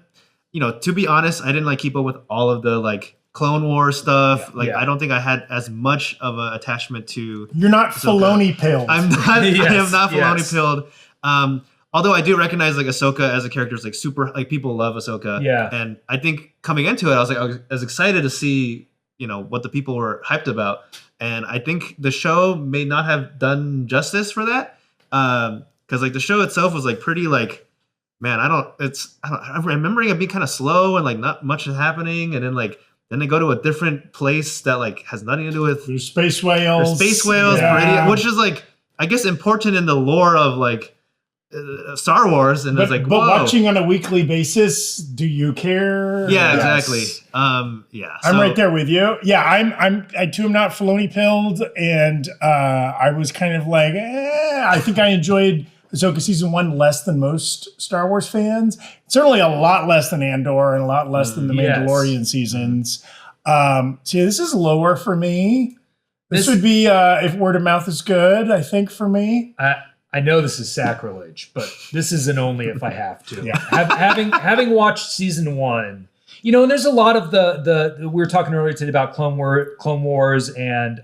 You know, to be honest, I didn't keep up with all of the Clone Wars stuff. I don't think I had as much of an attachment to. You're not Filoni pilled. I'm not. I am not Filoni pilled. Although I do recognize Ahsoka as a character is super. People love Ahsoka. Yeah. And I think coming into it, I was excited to see what the people were hyped about, and I think the show may not have done justice for that. Because the show itself was pretty man, I'm remembering it being kind of slow and not much is happening, and then they go to a different place that has nothing to do with there's space whales. Which is I guess important in the lore of Star Wars, and but watching on a weekly basis, do you care? Yeah, exactly. I'm right there with you. Yeah, I too am not Filoni pilled, and I was kind of I think I enjoyed Ahsoka season 1 less than most Star Wars fans. Certainly a lot less than Andor and a lot less than the Mandalorian seasons. This is lower for me. This would be if word of mouth is good, I think, for me. I know this is sacrilege, but this is an only if I have to. Yeah. having watched season 1, and there's a lot of the we were talking earlier today about Clone Wars and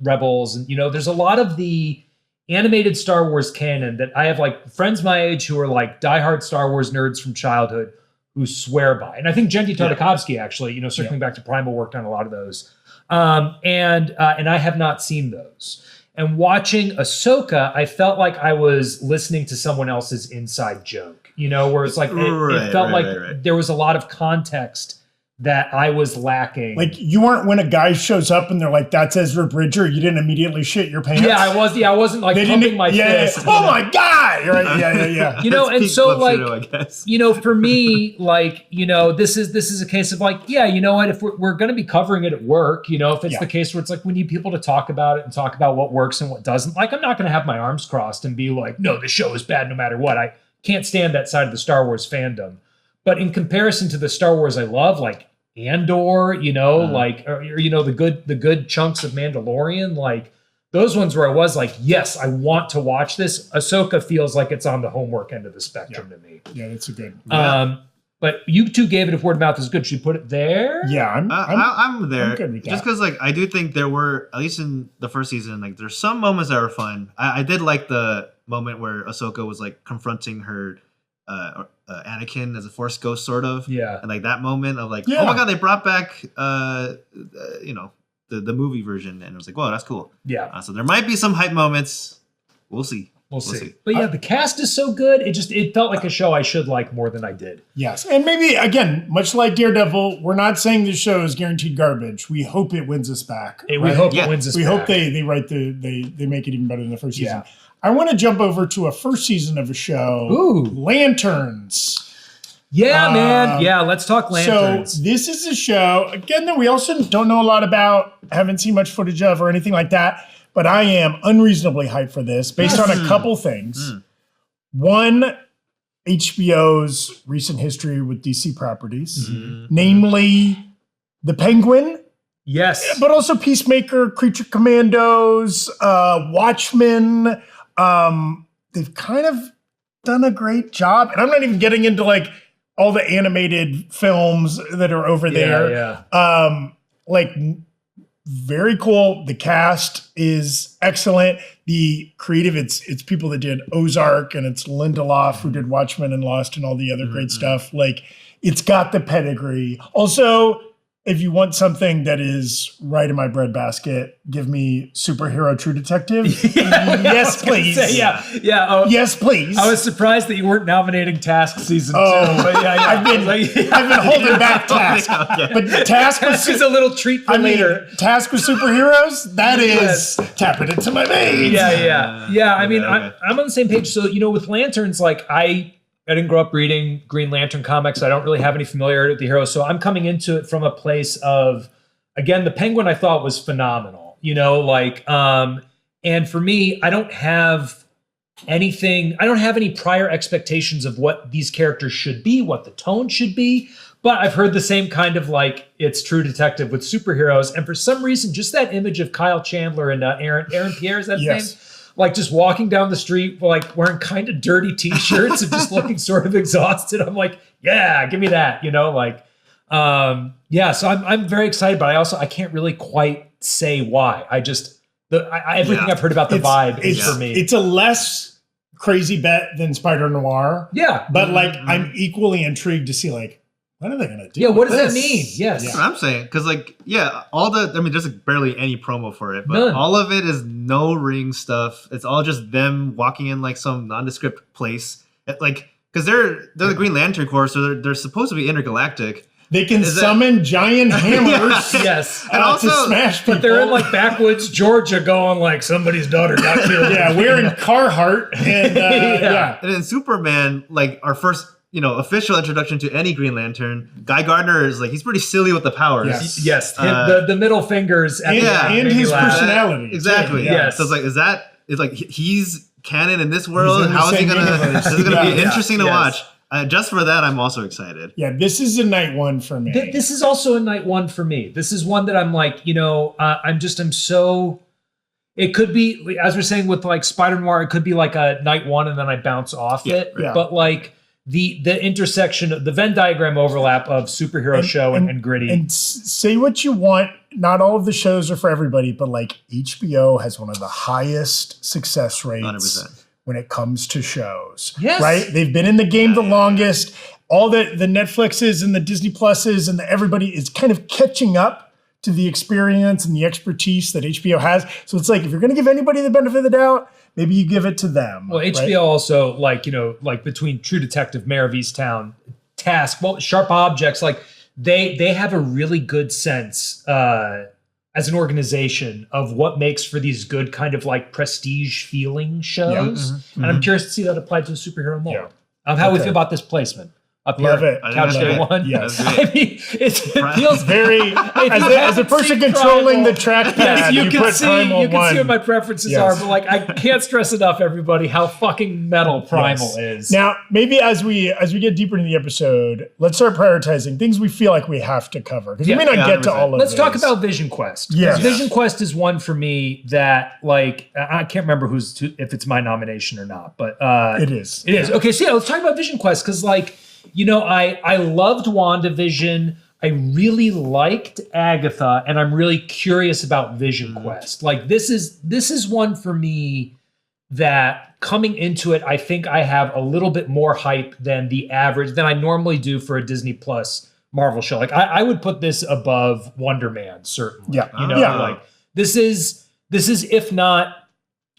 Rebels, and there's a lot of the animated Star Wars canon that I have like friends my age who are like diehard Star Wars nerds from childhood who swear by. And I think Gendy Tartakovsky actually, circling back to Primal, worked on a lot of those. And I have not seen those. And watching Ahsoka, I felt like I was listening to someone else's inside joke, where it's like, it felt like there was a lot of context that I was lacking. Like you weren't, when a guy shows up and they're like, "That's Ezra Bridger," you didn't immediately shit your pants. Yeah, I was. Yeah, I wasn't like pumping my fist. Oh my god! Right? Yeah. And so like, I guess. For me, like, this is a case of like, yeah, you know what? If we're going to be covering it at work, if it's the case where it's like we need people to talk about it and talk about what works and what doesn't. Like, I'm not going to have my arms crossed and be like, no, the show is bad no matter what. I can't stand that side of the Star Wars fandom. But in comparison to the Star Wars I love, like Andor, the good chunks of Mandalorian, like those ones where I was like, yes, I want to watch this. Ahsoka feels like it's on the homework end of the spectrum to me. Yeah, that's a good. But you two gave it if word of mouth is good. Should you put it there? Yeah, I'm there. I'm good with that. Just because, like, I do think there were, at least in the first season, like, there's some moments that were fun. I did like the moment where Ahsoka was like confronting her Anakin as a Force ghost, sort of. Yeah. And like that moment of like, oh my god, they brought back, the movie version, and it was like, whoa, that's cool. Yeah. So there might be some hype moments. We'll see. We'll see. But yeah, the cast is so good. It felt like a show I should like more than I did. Yes. And maybe, again, much like Daredevil, we're not saying the show is guaranteed garbage. We hope it wins us back. We hope it wins us back. We hope they make it even better than the first season. I want to jump over to a first season of a show. Ooh. Lanterns. Yeah, man. Yeah, let's talk Lanterns. So this is a show, again, that we also don't know a lot about, haven't seen much footage of or anything like that. But I am unreasonably hyped for this based on a couple things. One, HBO's recent history with DC properties, namely The Penguin. Yes. But also Peacemaker, Creature Commandos, Watchmen. They've kind of done a great job. And I'm not even getting into like all the animated films that are over there. Yeah. Very cool. The cast is excellent. The creative, it's people that did Ozark, and it's Lindelof who did Watchmen and Lost and all the other great stuff. Like, it's got the pedigree. Also, if you want something that is right in my breadbasket, give me Superhero True Detective. Yes, please. Yes, please. I was surprised that you weren't nominating Task season 2. But I've been holding back Task. But Task is a little treat for later. Task with superheroes, that is tapping into my veins. Yeah. I mean, I'm on the same page. So, with Lanterns, like I didn't grow up reading Green Lantern comics. I don't really have any familiarity with the heroes. So I'm coming into it from a place of, again, the Penguin I thought was phenomenal, and for me, I don't have any prior expectations of what these characters should be, what the tone should be. But I've heard the same kind of like, it's True Detective with superheroes. And for some reason, just that image of Kyle Chandler and Aaron Pierre, is that his name? Like just walking down the street, like wearing kind of dirty t-shirts and just looking sort of exhausted. I'm like, yeah, give me that, So I'm very excited, but I can't really quite say why. Everything I've heard about the vibe is for me. It's a less crazy bet than Spider Noir. Yeah. But I'm equally intrigued to see like, what are they going to do? Yeah, what does that mean? Yes. That's what I'm saying. Because, there's barely any promo for it, but all of it is no ring stuff. It's all just them walking in like some nondescript place. Because they're the Green Lantern Corps, so they're supposed to be intergalactic. They can summon giant hammers yes. And also, to smash people. But they're in like backwoods Georgia going like somebody's daughter got killed. Wearing Carhartt. And And then Superman, like our first official introduction to any Green Lantern, Guy Gardner is like, he's pretty silly with the powers. Yes. The middle fingers. And his personality. Exactly. Yeah. So it's like, he's canon in this world. How is he going to, this is going to be interesting to watch. Just for that, I'm also excited. Yeah, this is a night one for me. This is also a night one for me. This is one that I'm like, I'm so, it could be, as we're saying with like Spider Noir, it could be like a night one and then I bounce off it. Yeah. But like, the intersection of the Venn diagram overlap of superhero show and gritty. And say what you want not all of the shows are for everybody, but like HBO has one of the highest success rates 100%. when it comes to shows. Yes. Right? They've been in the game the longest. All the Netflixes and the Disney Pluses and everybody is kind of catching up to the experience and the expertise that HBO has. So it's like, if you're going to give anybody the benefit of the doubt, maybe you give it to them. Well, HBO right? also, like, like between True Detective, Mayor of Easttown, Task, Sharp Objects, like they have a really good sense as an organization of what makes for these good kind of like prestige feeling shows. And I'm curious to see that applied to the superhero more. Yeah. How we feel about this placement. Up Love here, it. Couch Day Love it. One. Yes. I mean, it feels Very, as a person controlling the trackpad, Yes, you put Primal you can one. see what my preferences are, but like I can't stress enough, everybody, how fucking metal Primal is. Now, maybe as we get deeper into the episode, let's start prioritizing things we feel like we have to cover, because we may not get to 100%. all of Let's these. talk about Vision Quest. Yes. Vision Quest is one for me that, like, I can't remember if it's my nomination or not, but It is. It is. Okay, so yeah, let's talk about Vision Quest, because, like, I loved WandaVision. I really liked Agatha, and I'm really curious about Vision Quest. Like, this is one for me that coming into it, I think I have a little bit more hype than I normally do for a Disney Plus Marvel show. Like, I would put this above Wonder Man, certainly. Yeah. Like this is if not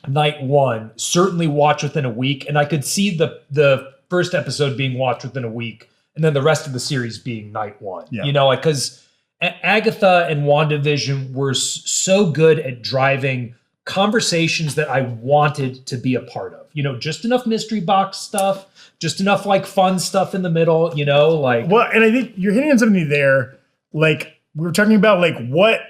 night one, certainly watch within a week. And I could see the first episode being watched within a week, and then the rest of the series being night one. Yeah. Like, because Agatha and WandaVision were so good at driving conversations that I wanted to be a part of. Just enough mystery box stuff, just enough like fun stuff in the middle, like. Well, and I think you're hitting on something there. Like, we were talking about like what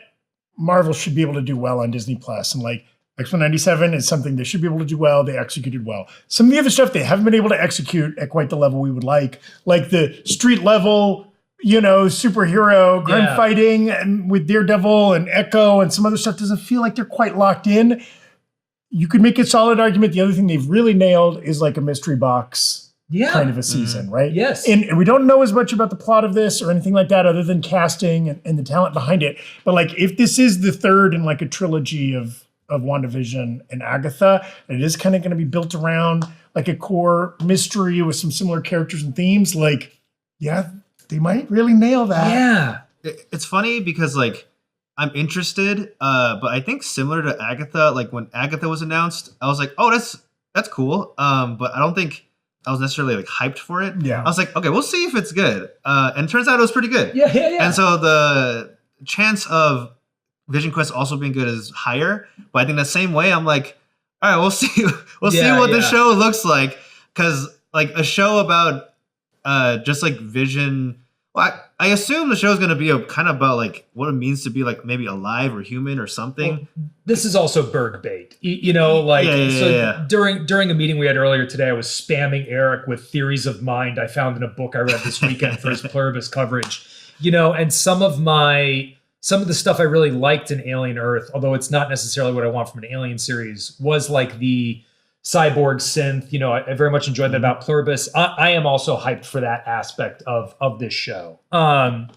Marvel should be able to do well on Disney Plus, and like X-Men 97 is something they should be able to do well. They executed well. Some of the other stuff they haven't been able to execute at quite the level we would like the street level, superhero crime fighting and with Daredevil and Echo and some other stuff doesn't feel like they're quite locked in. You could make a solid argument. The other thing they've really nailed is like a mystery box kind of a season, right? Yes. And we don't know as much about the plot of this or anything like that other than casting and the talent behind it. But like, if this is the third in like a trilogy of WandaVision and Agatha, and it is kind of going to be built around like a core mystery with some similar characters and themes, like, yeah, they might really nail that. Yeah. It's funny because like I'm interested, but I think similar to Agatha, like when Agatha was announced, I was like, oh, that's cool. But I don't think I was necessarily like hyped for it. Yeah. I was like, okay, we'll see if it's good. And it turns out it was pretty good. Yeah. And so the chance of Vision Quest also being good is higher. But I think the same way, I'm like, all right, we'll see what the show looks like. Because like a show about just like Vision, well, I assume the show is going to be kind of about like what it means to be like maybe alive or human or something. Well, this is also Berg bait, During a meeting we had earlier today, I was spamming Eric with theories of mind I found in a book I read this weekend for his Pluribus coverage. And some of the stuff I really liked in Alien Earth, although it's not necessarily what I want from an Alien series, was like the cyborg synth. I very much enjoyed that about Pluribus. I am also hyped for that aspect of this show. And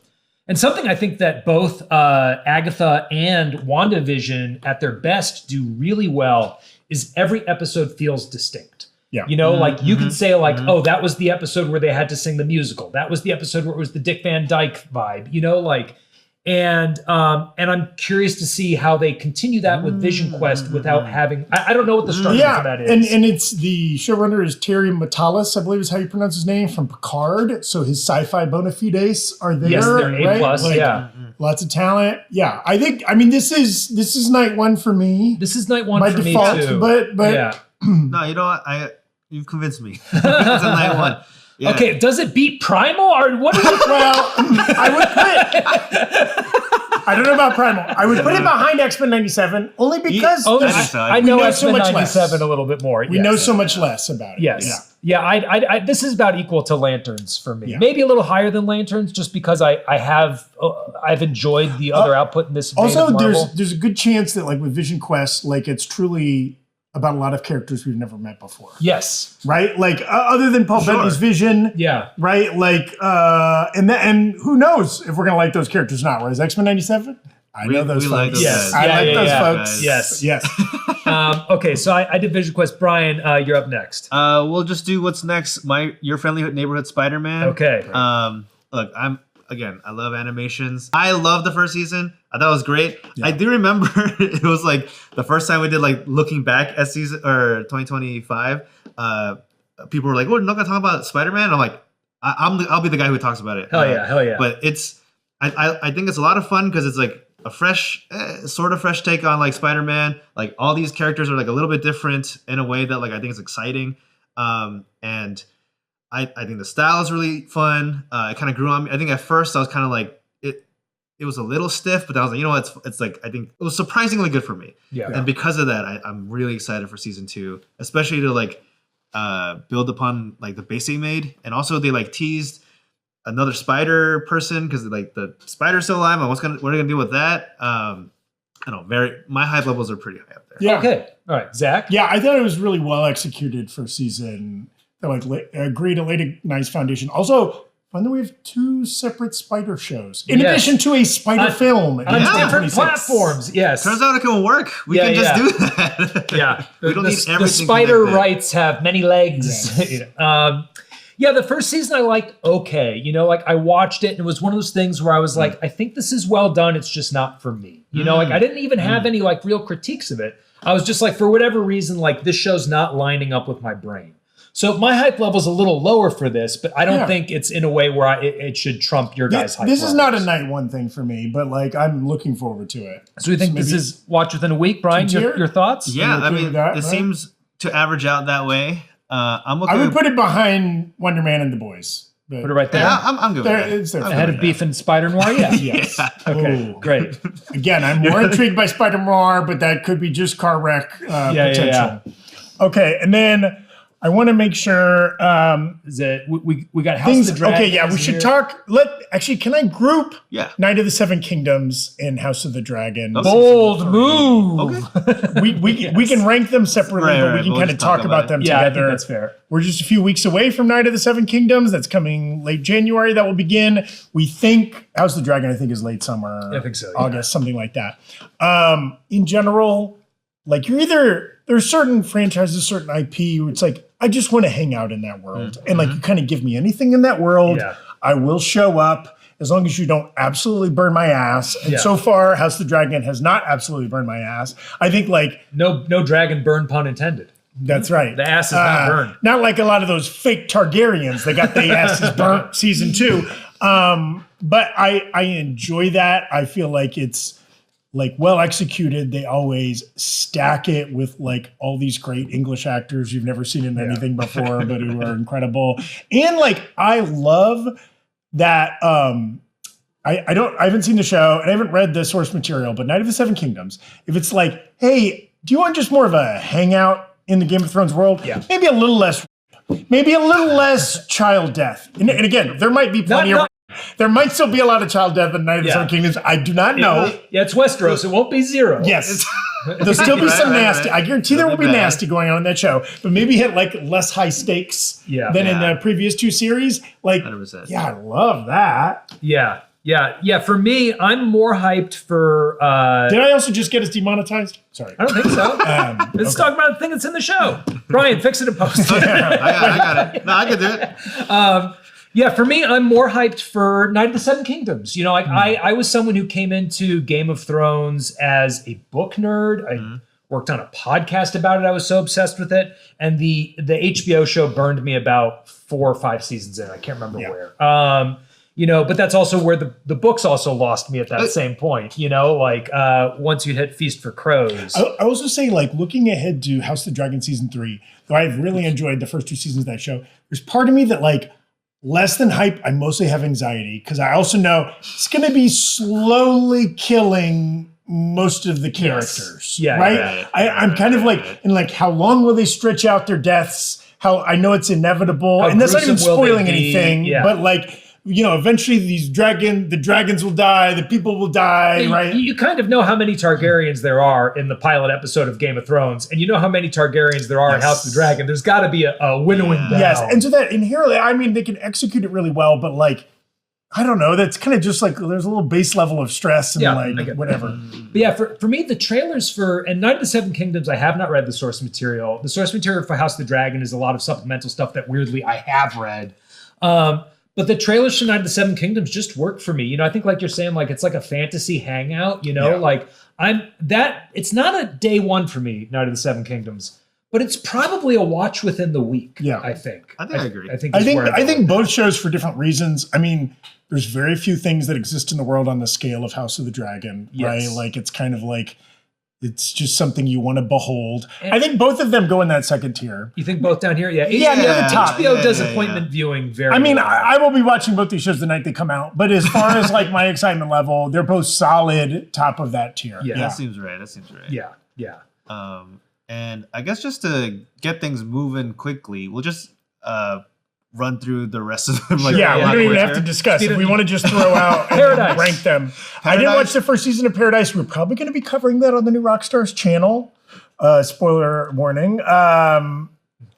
something I think that both Agatha and WandaVision at their best do really well is every episode feels distinct. Yeah. Like you could say like, oh, that was the episode where they had to sing the musical. That was the episode where it was the Dick Van Dyke vibe, And I'm curious to see how they continue that with Vision Quest without having. I don't know what the structure for that is. And it's the showrunner is Terry Matalas, I believe is how you pronounce his name, from Picard. So his sci-fi bona fides are there. Yes, they're A+, right? Lots of talent. Yeah, this is night one for me. This is night one by for default, me too. But yeah. No, you know what? You've convinced me. It's a night one. Yeah. Okay, does it beat Primal or what? Well, I would put. I don't know about Primal. I would put it behind X-Men 97 only because I know X-Men so much 97 less. a little bit more. We know so much less about it. Yes. Yeah. I this is about equal to Lanterns for me. Yeah. Maybe a little higher than Lanterns, just because I've enjoyed the other output in this. Also, there's a good chance that like with Vision Quest, like it's truly about a lot of characters we've never met before. Yes. Right? Like other than Paul Bettany's Vision. Yeah. Right? Like and who knows if we're gonna like those characters or not. Whereas X-Men 97, I know those we folks. like those Yes. guys. I like those folks. guys. Yes. Yes. Okay, so I did Vision Quest. Brian, you're up next. We'll just do what's next. Your friendly neighborhood Spider-Man. Okay. Look, I love animations. I love the first season. I thought it was great. Yeah. I do remember it was like the first time we did like looking back at season or 2025. People were like, "Oh, we're not gonna talk about Spider-Man." I'm like, I'll be the guy who talks about it. Hell yeah. But I think it's a lot of fun because it's like a fresh, sort of fresh take on like Spider-Man. Like all these characters are like a little bit different in a way that like I think is exciting. And I think the style is really fun. It kind of grew on me. I think at first I was kind of like it was a little stiff, but I was like, you know what? It's like I think it was surprisingly good for me. Yeah. And because of that, I'm really excited for season 2, especially to like build upon like the base they made, and also they like teased another spider person because like the spider's still alive. And what are they gonna do with that? I don't know. My hype levels are pretty high up there. Yeah. Okay. All right, Zach. Yeah, I thought it was really well executed for season. Like agreed, it laid a nice foundation. Also, fun that we have 2 separate spider shows in addition to a spider film On different platforms. Yes. Turns out it can work. We can just do that. Yeah. We don't need everything the spider connected. rights have many legs. Yes. Yeah, the first season I liked okay. Like I watched it and it was one of those things where I was like, I think this is well done. It's just not for me. Like I didn't even have any like real critiques of it. I was just like, for whatever reason, like this show's not lining up with my brain. So my hype level's a little lower for this, but I don't think it's in a way where it should trump your guys' hype This is not a levels. night one thing for me, but like I'm looking forward to it. So we think this is watch within a week, Brian. Your thoughts? Yeah, okay I with mean, that, it right? seems to average out that way. I'm okay. I would put it behind Wonder Man and the Boys. But Put it right there. Yeah, I'm good with that. it's there. Ahead of Beef and Spider Noir. Yeah. Yes. Okay. Ooh. Great. Again, I'm more intrigued by Spider Noir, but that could be just car wreck potential. Okay, and then I want to make sure Is it we got House things. of the Dragon? Okay, yeah, we should talk. Can I group Yeah. Night of the Seven Kingdoms and House of the Dragon? Bold move. Okay. We can rank them separately, Right, but we right, can we'll kind of just talk talk about about them Yeah, I together. think that's fair. We're just a few weeks away from Night of the Seven Kingdoms. That's coming late January. That will begin. We think House of the Dragon, I think, is late summer. I think so, yeah. August, something like that. In general, like there's certain franchises, certain IP where it's like, I just want to hang out in that world. And like you kind of give me anything in that world, Yeah. I will show up as long as you don't absolutely burn my ass. And Yeah. so far, House of the Dragon has not absolutely burned my ass. I think like No dragon burn, pun intended. that's right. The ass is not burned. Not like a lot of those fake Targaryens. They got their asses burnt season 2. But I enjoy that. I feel like it's like well executed. They always stack it with like all these great English actors you've never seen in anything before, but who are incredible. And like I love that I haven't seen the show and I haven't read the source material, but Night of the Seven Kingdoms, if it's like, hey, do you want just more of a hangout in the Game of Thrones world? Yeah. Maybe a little less child death. And again, there might be plenty of there might still be a lot of child death in Night of the Seven Kingdoms. I do not know. Yeah, it's Westeros. It won't be 0. Yes. There'll still be some nasty. I guarantee there will be bad. nasty going on in that show, but maybe hit like less high stakes than in the previous 2 series. Like, 100%. yeah, I love that. Yeah. For me, I'm more hyped for. Did I also just get us demonetized? Sorry. I don't think so. Let's talk about the thing that's in the show. Brian, fix it and post it. I got it. No, I can do it. Yeah, for me, I'm more hyped for Night of the Seven Kingdoms. Like I was someone who came into Game of Thrones as a book nerd. I worked on a podcast about it. I was so obsessed with it. And the HBO show burned me about 4 or 5 seasons in. I can't remember where. But that's also where the books also lost me at that same point. Once you hit Feast for Crows. I also say, like, looking ahead to House of the Dragon season 3, though I've really enjoyed the first 2 seasons of that show, there's part of me that, like, less than hype, I mostly have anxiety because I also know it's going to be slowly killing most of the characters. Yeah, right? I'm kind of like, and like, how long will they stretch out their deaths? How I know it's inevitable, and that's not even gruesome will they spoiling be? anything, Yeah. but like, eventually the dragons will die, the people will die, right? You kind of know how many Targaryens there are in the pilot episode of Game of Thrones, and you know how many Targaryens there are in House of the Dragon. There's got to be a winnowing down. Yes, and so that inherently, I mean, they can execute it really well, but like, I don't know. That's kind of just like there's a little base level of stress and I like get whatever. that. But yeah, for me, the trailers and Night of the Seven Kingdoms, I have not read the source material. The source material for House of the Dragon is a lot of supplemental stuff that weirdly I have read. But the trailers for Night of the Seven Kingdoms just work for me. You know, I think like you're saying, like it's like a fantasy hangout, you know, like it's not a day one for me, Night of the Seven Kingdoms, but it's probably a watch within the week. Yeah. I think. I agree. I think both shows for different reasons. I mean, there's very few things that exist in the world on the scale of House of the Dragon, right? Like it's kind of like, it's just something you want to behold. And I think both of them go in that second tier. You think both down here? Yeah. Yeah, near the top. HBO does appointment viewing very I mean, well. I will be watching both these shows the night they come out. But as far as like my excitement level, they're both solid top of that tier. Yeah. That seems right. Yeah. Yeah. And I guess just to get things moving quickly, we'll just run through the rest of them. We don't even have to discuss. If we want to just throw out and rank them. I didn't watch the first season of Paradise. We're probably going to be covering that on the new Rockstars channel. Spoiler warning. I'm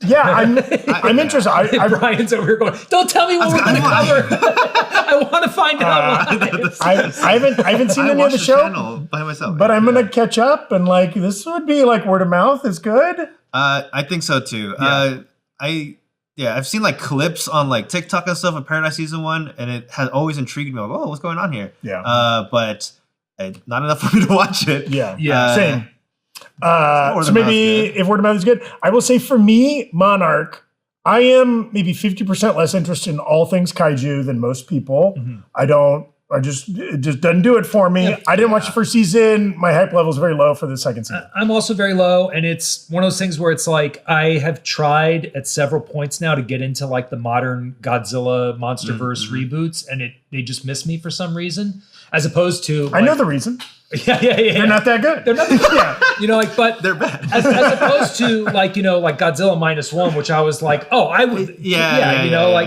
interested. Brian's over here going, don't tell me what we're going to cover. I want to find out why. I haven't seen any of the show by myself, but I'm going to catch up, and like this would be like word of mouth is good. I think so too. I've seen like clips on like TikTok and stuff of Paradise season 1, and it has always intrigued me. Like, oh, what's going on here? Yeah. But not enough for me to watch it. Yeah. Same. So maybe if word of mouth is good, I will say for me, Monarch, I am maybe 50% less interested in all things kaiju than most people. Mm-hmm. It just doesn't do it for me. I didn't watch the first season. My hype level is very low for the second season. I'm also very low. And it's one of those things where it's like, I have tried at several points now to get into like the modern Godzilla MonsterVerse reboots, and they just miss me for some reason. As opposed to like, I know the reason. Yeah. They're not that good. They're not that good. Yeah. You know, like, but they're bad. as opposed to like, you know, like Godzilla -1, which I was like, oh, I would.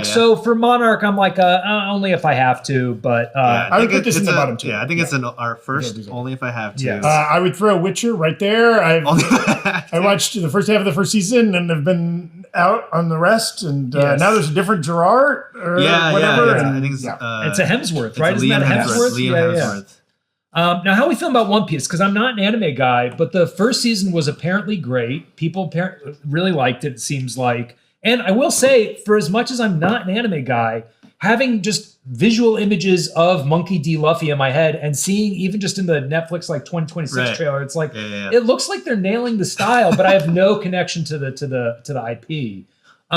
So for Monarch, I'm like, only if I have to. But I would put this in the bottom two. Yeah, I think it's our first only if I have to. Yes. I would throw Witcher right there. I watched the first half of the first season and have been out on the rest. And now there's a different Gerard or whatever. I think it's a Hemsworth, right? Isn't that Hemsworth? Liam Hemsworth. Now, how are we feeling about One Piece? Because I'm not an anime guy, but the first season was apparently great. People really liked it, it seems like. And I will say, for as much as I'm not an anime guy, having just visual images of Monkey D. Luffy in my head and seeing even just in the Netflix like 2026 trailer, it's like it looks like they're nailing the style, but I have no connection to the IP. Do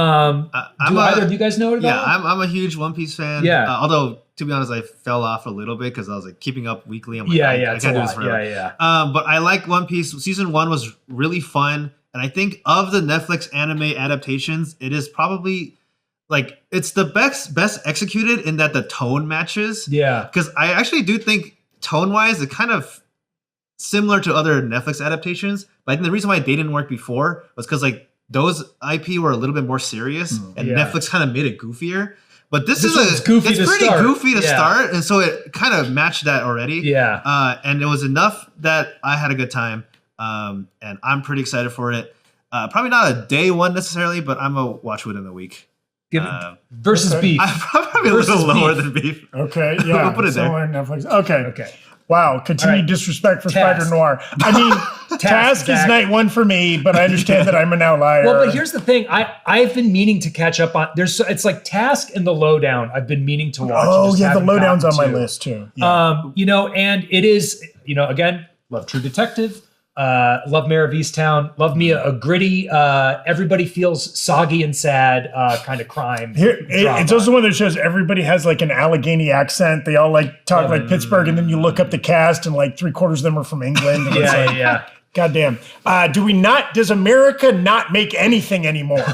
either of you guys know it at all? Yeah, I'm a huge One Piece fan. Yeah. Although, to be honest, I fell off a little bit because I was like keeping up weekly. I'm like, I it's can't a do this lot. forever. But I like One Piece. Season 1 was really fun. And I think of the Netflix anime adaptations, it is probably like it's the best executed in that the tone matches. Yeah. Because I actually do think tone-wise, it's kind of similar to other Netflix adaptations. But I think the reason why they didn't work before was because like those IP were a little bit more serious, and Netflix kind of made it goofier. But this is goofy. It's pretty goofy to start, and so it kind of matched that already. Yeah. And it was enough that I had a good time, and I'm pretty excited for it. Probably not a day one necessarily, but I'm a watch within the week. Versus Beef. I'm probably a little lower than Beef. Okay, yeah. We'll put it there. Netflix. Okay. Wow, continued disrespect for Task. Spider Noir. I mean, Task is night one for me, but I understand that I'm an outlier. Well, but here's the thing. I've been meaning to catch up on. It's like Task and The Lowdown. I've been meaning to watch. Oh yeah, The Lowdown's on my list too. Yeah. You know, and it is, you know, again, love True Detective. Love Mayor of Easttown. Love me a gritty, everybody feels soggy and sad kind of crime. It's also one of those shows everybody has like an Allegheny accent. They all like talk like Pittsburgh, and then you look up the cast and like 3/4 of them are from England. And yeah. Goddamn. Does America not make anything anymore?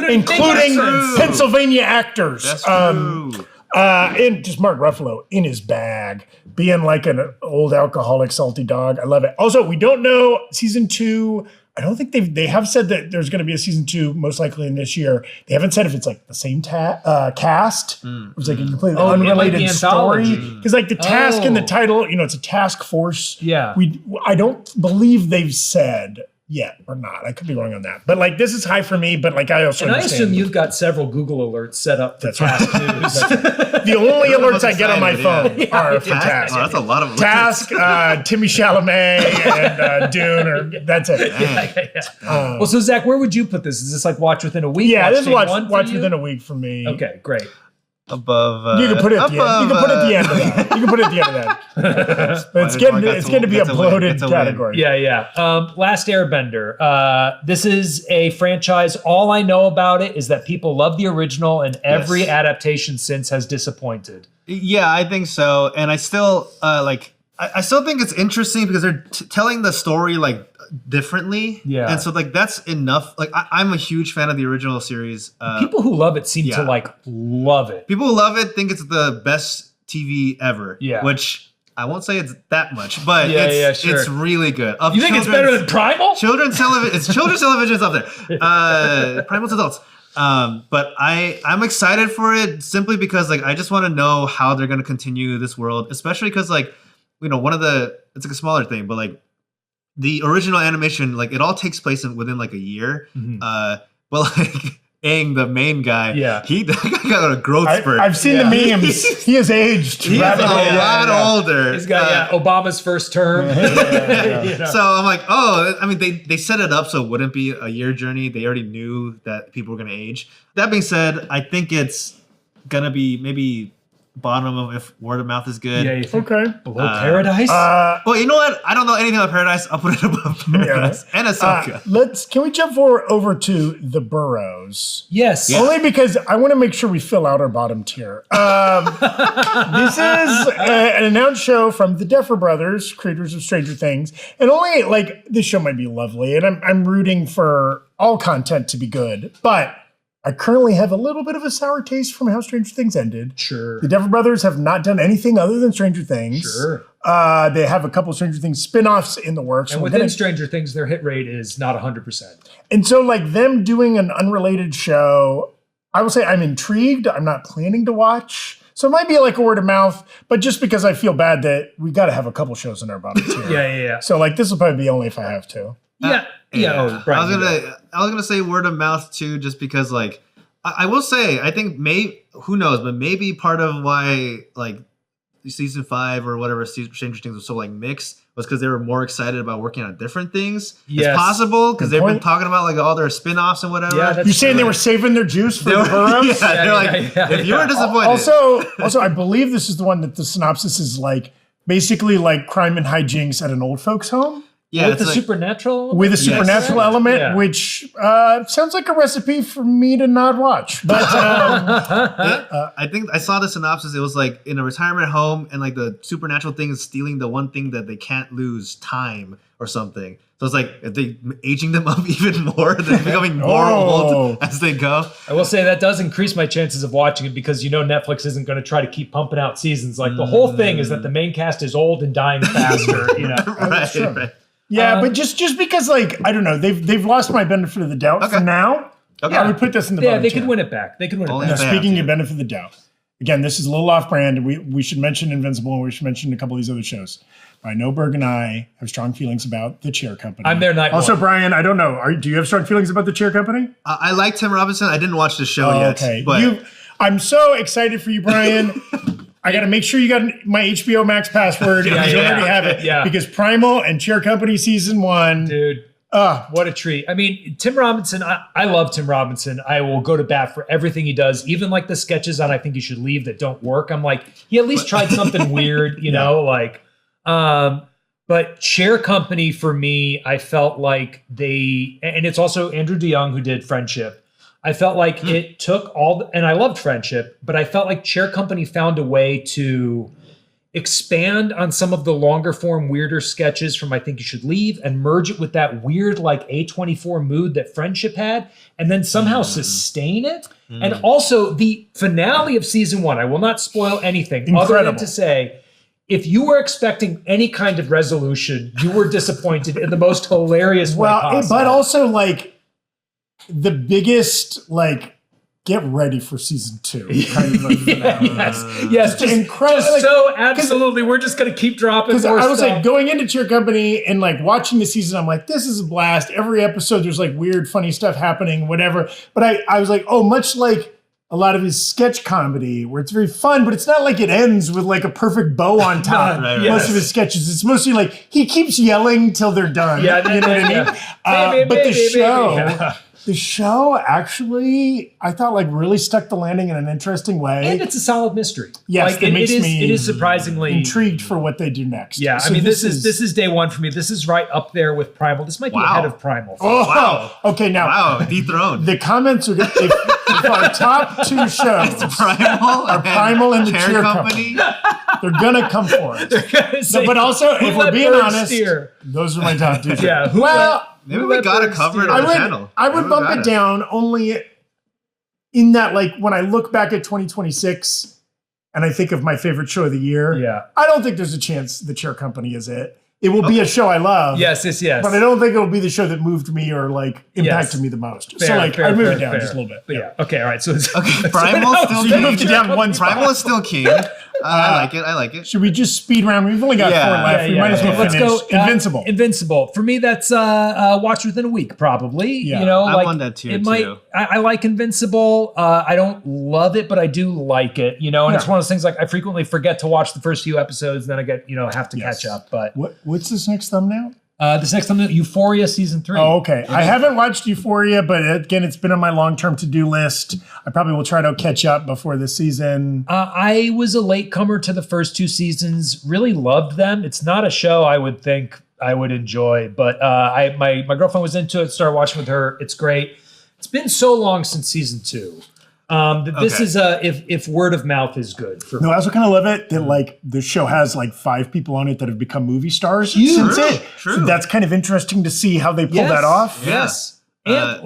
Including Pennsylvania actors. That's true. And just Mark Ruffalo in his bag, being like an old alcoholic salty dog. I love it. Also, we don't know season 2. I don't think they have said that there's going to be a season 2 most likely in this year. They haven't said if it's like the same cast. It's like a completely unrelated story. Because like the task in the title, you know, it's a task force. Yeah. I don't believe they've said yet or not. I could be wrong on that. But like this is high for me, but like I also And I understand. assume you've got several Google alerts set up for Task News. The only alerts I get on my phone Yeah. are for Task. Task. Oh, that's a lot of alerts. Task, Timmy Chalamet, and Dune, or that's it. Well, so Zach, where would you put this? Is this like watch within a week? Yeah, this is day watch one for watch you? within a week for me. Okay, great. Above. You can put it at the end. You can put it at the end of that. You can put it at the end of that. But it's getting to be a bloated category. Yeah. Last Airbender. This is a franchise. All I know about it is that people love the original, and every adaptation since has disappointed. Yeah, I think so. And I still I still think it's interesting because they're telling the story like differently. Yeah. And so like that's enough. Like I'm a huge fan of the original series. People who love it seem to like love it. People who love it think it's the best TV ever. Yeah. Which I won't say it's that much, but sure. it's really good. You think it's better than Primal? Children's television. It's children's television is up there. Primal's adults. But I'm excited for it simply because like I just want to know how they're going to continue this world, especially because like it's like a smaller thing, but like the original animation, like it all takes place within like a year. Mm-hmm. But like Aang, the main guy, he got a growth spurt. I've seen the memes. He has aged. He's a lot older. He's got Obama's first term. You know? So I'm like, I mean, they set it up so it wouldn't be a year journey. They already knew that people were going to age. That being said, I think it's going to be maybe bottom of if word of mouth is good. Yeah, you think Okay. below Paradise? Well, you know what? I don't know anything about Paradise. I'll put it above Paradise and Ahsoka. Can we jump forward over to the Burrows? Yes. Only because I want to make sure we fill out our bottom tier. This is an announced show from the Duffer Brothers, creators of Stranger Things, and only like this show might be lovely, and I'm rooting for all content to be good, but I currently have a little bit of a sour taste from how Stranger Things ended. Sure. The Duffer Brothers have not done anything other than Stranger Things. Sure. They have a couple of Stranger Things spin-offs in the works. And within Stranger Things, their hit rate is not 100%. And so like them doing an unrelated show, I will say I'm intrigued. I'm not planning to watch. So it might be like a word of mouth, but just because I feel bad that we got to have a couple shows in our bottom tier. Yeah. So like this will probably be only if I have to. Yeah. Oh, Brian, I was gonna say word of mouth too, just because like I will say I think who knows, but maybe part of why like season 5 or whatever Stranger Things was so like mixed was because they were more excited about working on different things. Yes. It's possible because they've been talking about like all their spin-offs and whatever. Yeah, You're saying they were saving their juice for the Burrows? They're like, if you were disappointed. Also, I believe this is the one that the synopsis is like basically like crime and hijinks at an old folks home. Yeah, with the supernatural? With a supernatural element, which sounds like a recipe for me to not watch. But I think I saw the synopsis. It was like in a retirement home, and like the supernatural thing is stealing the one thing that they can't lose, time or something. So it's like if they aging them up even more, they're becoming more old as they go. I will say that does increase my chances of watching it because Netflix isn't going to try to keep pumping out seasons. Like the whole thing is that the main cast is old and dying faster. Right. Yeah, but just because like I don't know, they've lost my benefit of the doubt for now. Okay. I would put this in the bottom they tier. could win it back. Only Now, if they speaking have of benefit of the doubt, again, this is a little off brand, and we should mention Invincible, and we should mention a couple of these other shows. I know Berg and I have strong feelings about the Chair Company. I'm there night Also, one. Brian, I don't know. Do you have strong feelings about the Chair Company? I like Tim Robinson. I didn't watch the show yet. Okay, But I'm so excited for you, Brian. I got to make sure you got my HBO Max password. And you already have it. Yeah. Because Primal and Chair Company season 1. Dude. What a treat. I mean, Tim Robinson, I love Tim Robinson. I will go to bat for everything he does, even like the sketches on I Think You Should Leave that don't work. I'm like, he at least tried something weird, you know, like, but Chair Company for me, I felt like and it's also Andrew DeYoung who did Friendship. I felt like it took and I loved Friendship, but I felt like Chair Company found a way to expand on some of the longer form, weirder sketches from I Think You Should Leave and merge it with that weird like A24 mood that Friendship had, and then somehow sustain it. And also the finale of season 1, I will not spoil anything other than to say, if you were expecting any kind of resolution, you were disappointed in the most hilarious way possible. But also like the biggest like get ready for season 2. Kind of like, yes, just incredible. Just so absolutely, we're just gonna keep dropping. Because more I was stuff. like going into Cheer Company and like watching the season, I'm like, this is a blast. Every episode, there's like weird, funny stuff happening, whatever. But I was like, oh, much like a lot of his sketch comedy, where it's very fun, but it's not like it ends with like a perfect bow on top. Most of his sketches, it's mostly like he keeps yelling till they're done. You know what I mean? But the show actually, I thought like really stuck the landing in an interesting way. And it's a solid mystery. Yes, like, it makes me it is surprisingly intrigued for what they do next. Yeah, So I mean, this is day one for me. This is right up there with Primal. This might be ahead of Primal. Oh, okay. Now, dethroned. the comments are if our top 2 shows are Primal and the Cheer Company, they're gonna come for us. But also, if we're being honest, those are my top 2 shows. Yeah. Maybe we gotta cover it on the channel. I would bump it down only in that, like, when I look back at 2026 and I think of my favorite show of the year, I don't think there's a chance the Cheer Company is it. It will be a show I love. Yes. But I don't think it'll be the show that moved me or like impacted me the most. So like I moved it down just a little bit. But yeah. Okay. All right. So it's Primal's still you moved it down one spot. Primal is still king. I like it. Should we just speed round? We've only got 4 left. We might as well finish. Invincible. For me, that's watch within a week, probably. Yeah. You know, I like won that tier it might. too. I like Invincible. I don't love it, but I do like it. You know, and it's one of those things like I frequently forget to watch the first few episodes, then I get have to catch up. But what's this next thumbnail? This next time, Euphoria season 3. Oh, okay. I haven't watched Euphoria, but again, it's been on my long-term to-do list. I probably will try to catch up before the season. I was a latecomer to the first 2 seasons. Really loved them. It's not a show I would think I would enjoy, but my girlfriend was into it. Started watching with her. It's great. It's been so long since season 2. This is if word of mouth is good for me. No, I also kind of love it that like the show has like 5 people on it that have become movie stars since it. True. So that's kind of interesting to see how they pull that off. Yes. And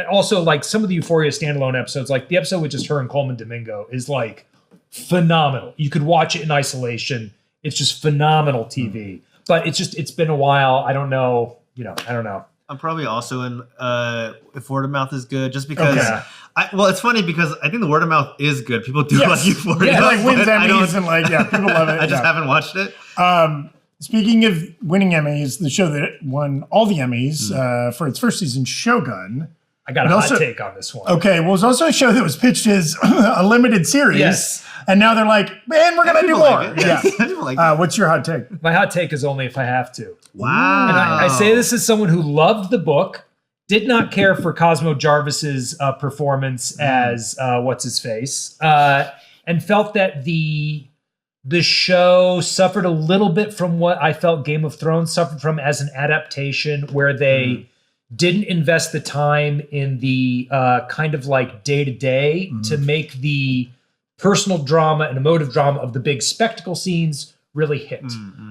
also like some of the Euphoria standalone episodes, like the episode with just her and Coleman Domingo is like phenomenal. You could watch it in isolation. It's just phenomenal TV. But it's been a while. I don't know. I don't know. I'm probably also in if word of mouth is good, just because. Well, it's funny because I think the word of mouth is good. People do like Euphoria. Yeah, like wins Emmys and like people love it. I just haven't watched it. Speaking of winning Emmys, the show that won all the Emmys for its first season, Shogun. I got a hot take on this one. Okay, well, it was also a show that was pitched as a limited series. Yes. And now they're like, man, we're going to do more. What's your hot take? My hot take is only if I have to. Wow. And I say this as someone who loved the book, did not care for Cosmo Jarvis's performance as what's-his-face, and felt that the show suffered a little bit from what I felt Game of Thrones suffered from as an adaptation, where they didn't invest the time in the kind of like day-to-day to make the personal drama and emotive drama of the big spectacle scenes really hit.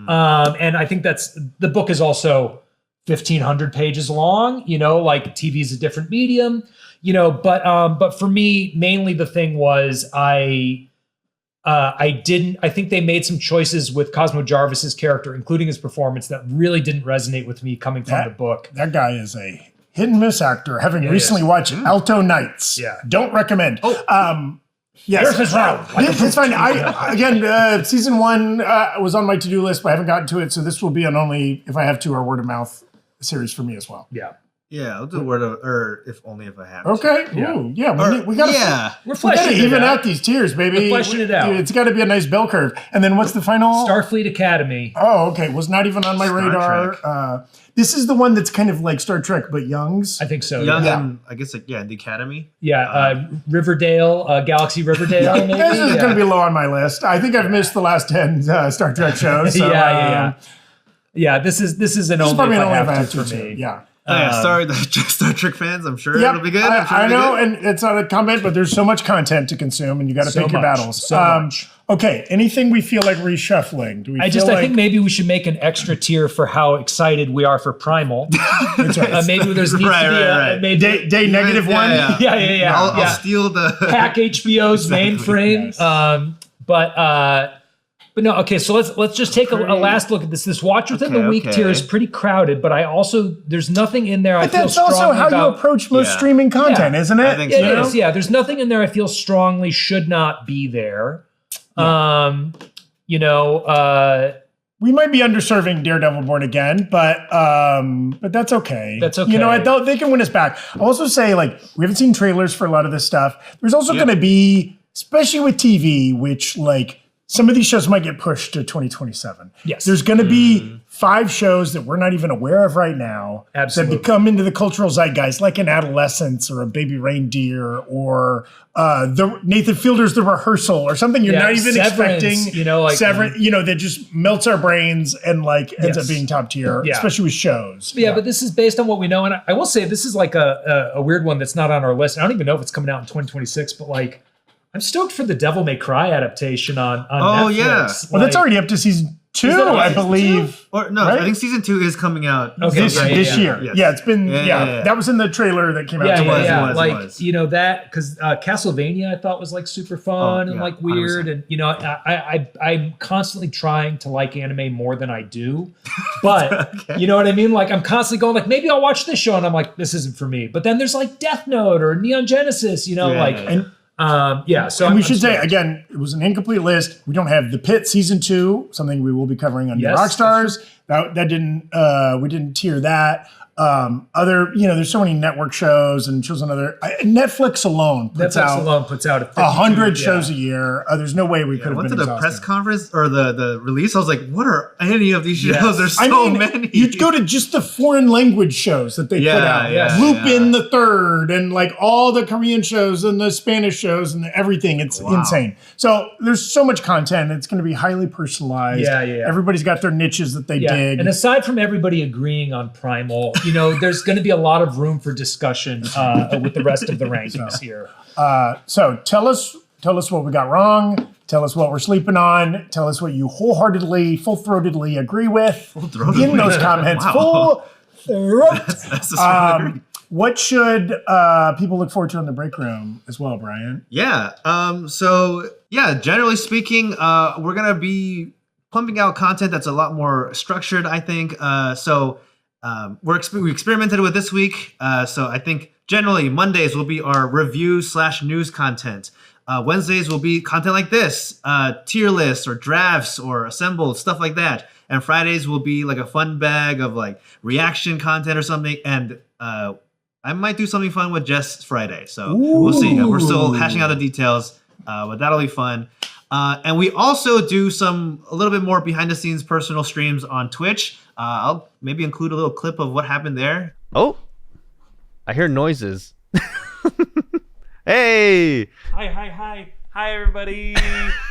And I think the book is also 1,500 pages long, like TV is a different medium, but for me, mainly the thing was I think they made some choices with Cosmo Jarvis's character, including his performance, that really didn't resonate with me coming from the book. That guy is a hit and miss actor, having recently watched Alto Nights. Yeah. Don't recommend. Yes, it's wrong. It's fine. Season 1 was on my to-do list, but I haven't gotten to it. So this will be an only if I have to or word of mouth series for me as well. Yeah. Yeah, I'll do or if only if I have. Okay. Yeah. Ooh, yeah. We got. We're fleshing it even out. out these tiers, baby. We're fleshing it out. It's got to be a nice bell curve. And then what's the final? Starfleet Academy. Oh, okay. Was not even on my radar. This is the one that's kind of like Star Trek, but Young's. I think so. Young, yeah. I guess the Academy. Yeah, Riverdale, Galaxy Riverdale. Maybe. This is going to be low on my list. I think I've missed the last 10 Star Trek shows. So, yeah. This is an only if I have to for me. Yeah. Sorry, the Star Trek fans. I'm sure it'll be good. I know, and it's not a comment, but there's so much content to consume, and you got to pick your battles. So much. Okay, anything we feel like reshuffling? Do we? I think maybe we should make an extra tier for how excited we are for Primal. That's right. Maybe there's needs to be a day negative one. Yeah. I'll steal the hack HBO's mainframe. Nice. But But no, okay, so let's just take a last look at this. This watch within the week tier is pretty crowded, but there's nothing in there I feel strongly about. But that's also how you approach most streaming content, isn't it? I think It is, yeah. There's nothing in there I feel strongly should not be there. Yeah. We might be underserving Daredevil Born Again, but that's okay. That's okay. You know what? They can win us back. I'll also say, like, we haven't seen trailers for a lot of this stuff. There's also going to be, especially with TV, which, like, some of these shows might get pushed to 2027. Yes. There's going to be 5 shows that we're not even aware of right now. Absolutely. That become into the cultural zeitgeist, like an Adolescence or a Baby Reindeer or the Nathan Fielder's The Rehearsal or something you're not even Severance, expecting. Severance, that just melts our brains and like ends up being top tier, especially with shows. Yeah, but this is based on what we know. And I will say this is like a weird one that's not on our list. I don't even know if it's coming out in 2026, but like, I'm stoked for the Devil May Cry adaptation on Netflix. Yeah. Well, that's already up to season 2, I believe. Or no, right? I think season 2 is coming out this year. Yes. Yeah, it's been that was in the trailer that came out. It was. That because Castlevania I thought was like super fun and like weird 100%. And I'm constantly trying to like anime more than I do, but you know what I mean. Like I'm constantly going like maybe I'll watch this show and I'm like this isn't for me. But then there's like Death Note or Neon Genesis, So we should say again, it was an incomplete list. We don't have The Pit season 2, something we will be covering on Rockstars. That didn't we didn't tier that. There's so many network shows and shows on other Netflix alone puts out 100 shows a year. There's no way we could have been to the press conference or the release. I was like, what are any of these shows? There's so many. You'd go to just the foreign language shows that they put out. Lupin the Third and like all the Korean shows and the Spanish shows and everything. It's insane. So there's so much content. It's going to be highly personalized. Everybody's got their niches that they dig. And aside from everybody agreeing on Primal, there's going to be a lot of room for discussion with the rest of the rankings here. So tell us what we got wrong. Tell us what we're sleeping on. Tell us what you wholeheartedly, full-throatedly agree with in those comments. Wow. Full-throat. What should people look forward to in the break room as well, Brian? Generally speaking, we're going to be pumping out content that's a lot more structured, I think. We experimented with this week. So I think generally Mondays will be our review/news content. Wednesdays will be content like this, tier lists or drafts or assembled, stuff like that. And Fridays will be like a fun bag of like reaction content or something. And I might do something fun with Jess Friday. So we'll see. We're still hashing out the details, but that'll be fun. And we also do a little bit more behind the scenes personal streams on Twitch. I'll maybe include a little clip of what happened there. Oh, I hear noises. Hey. Hi, everybody.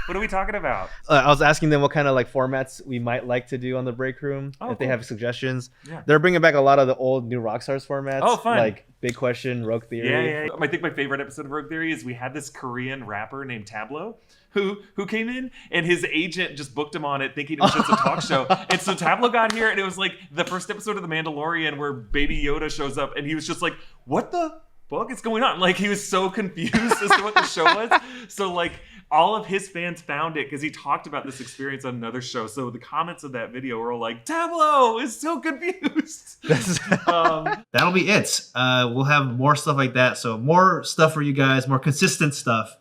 What are we talking about? I was asking them what kind of like formats we might like to do on the break room. If they have suggestions. Yeah. They're bringing back a lot of the old New Rockstars formats. Oh, fun. Like Big Question, Rogue Theory. Yeah. I think my favorite episode of Rogue Theory is we had this Korean rapper named Tableau who came in and his agent just booked him on it thinking it was just a talk show. And so Tableau got here and it was like the first episode of The Mandalorian where Baby Yoda shows up and he was just like, what the fuck is going on? Like he was so confused as to what the show was. So like all of his fans found it because he talked about this experience on another show. So the comments of that video were all like, Tableau is so confused. That'll be it. We'll have more stuff like that. So more stuff for you guys, more consistent stuff.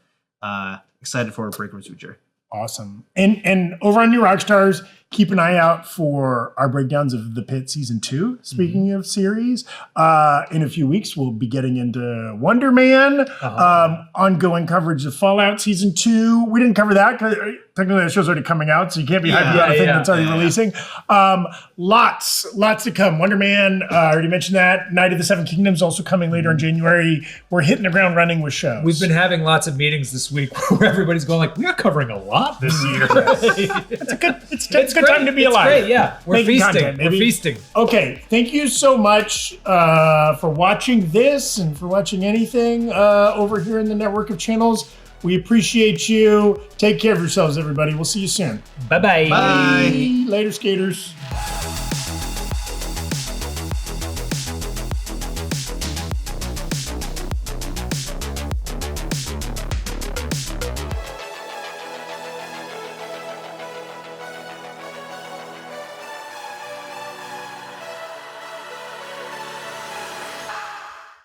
Excited for Breakroom's future. Awesome. And over on New Rockstars, keep an eye out for our breakdowns of The Pit Season 2. Speaking of series, in a few weeks, we'll be getting into Wonder Man, ongoing coverage of Fallout Season 2. We didn't cover that because technically the show's already coming out, so you can't be hyped about a thing that's already releasing. Lots to come. Wonder Man, I already mentioned that. Night of the Seven Kingdoms also coming later in January. We're hitting the ground running with shows. We've been having lots of meetings this week where everybody's going like, we are covering a lot this year. It's a good time to be alive. It's great, yeah. We're feasting. Okay, thank you so much for watching this and for watching anything over here in the network of channels. We appreciate you. Take care of yourselves, everybody. We'll see you soon. Bye-bye. Bye. Later, skaters.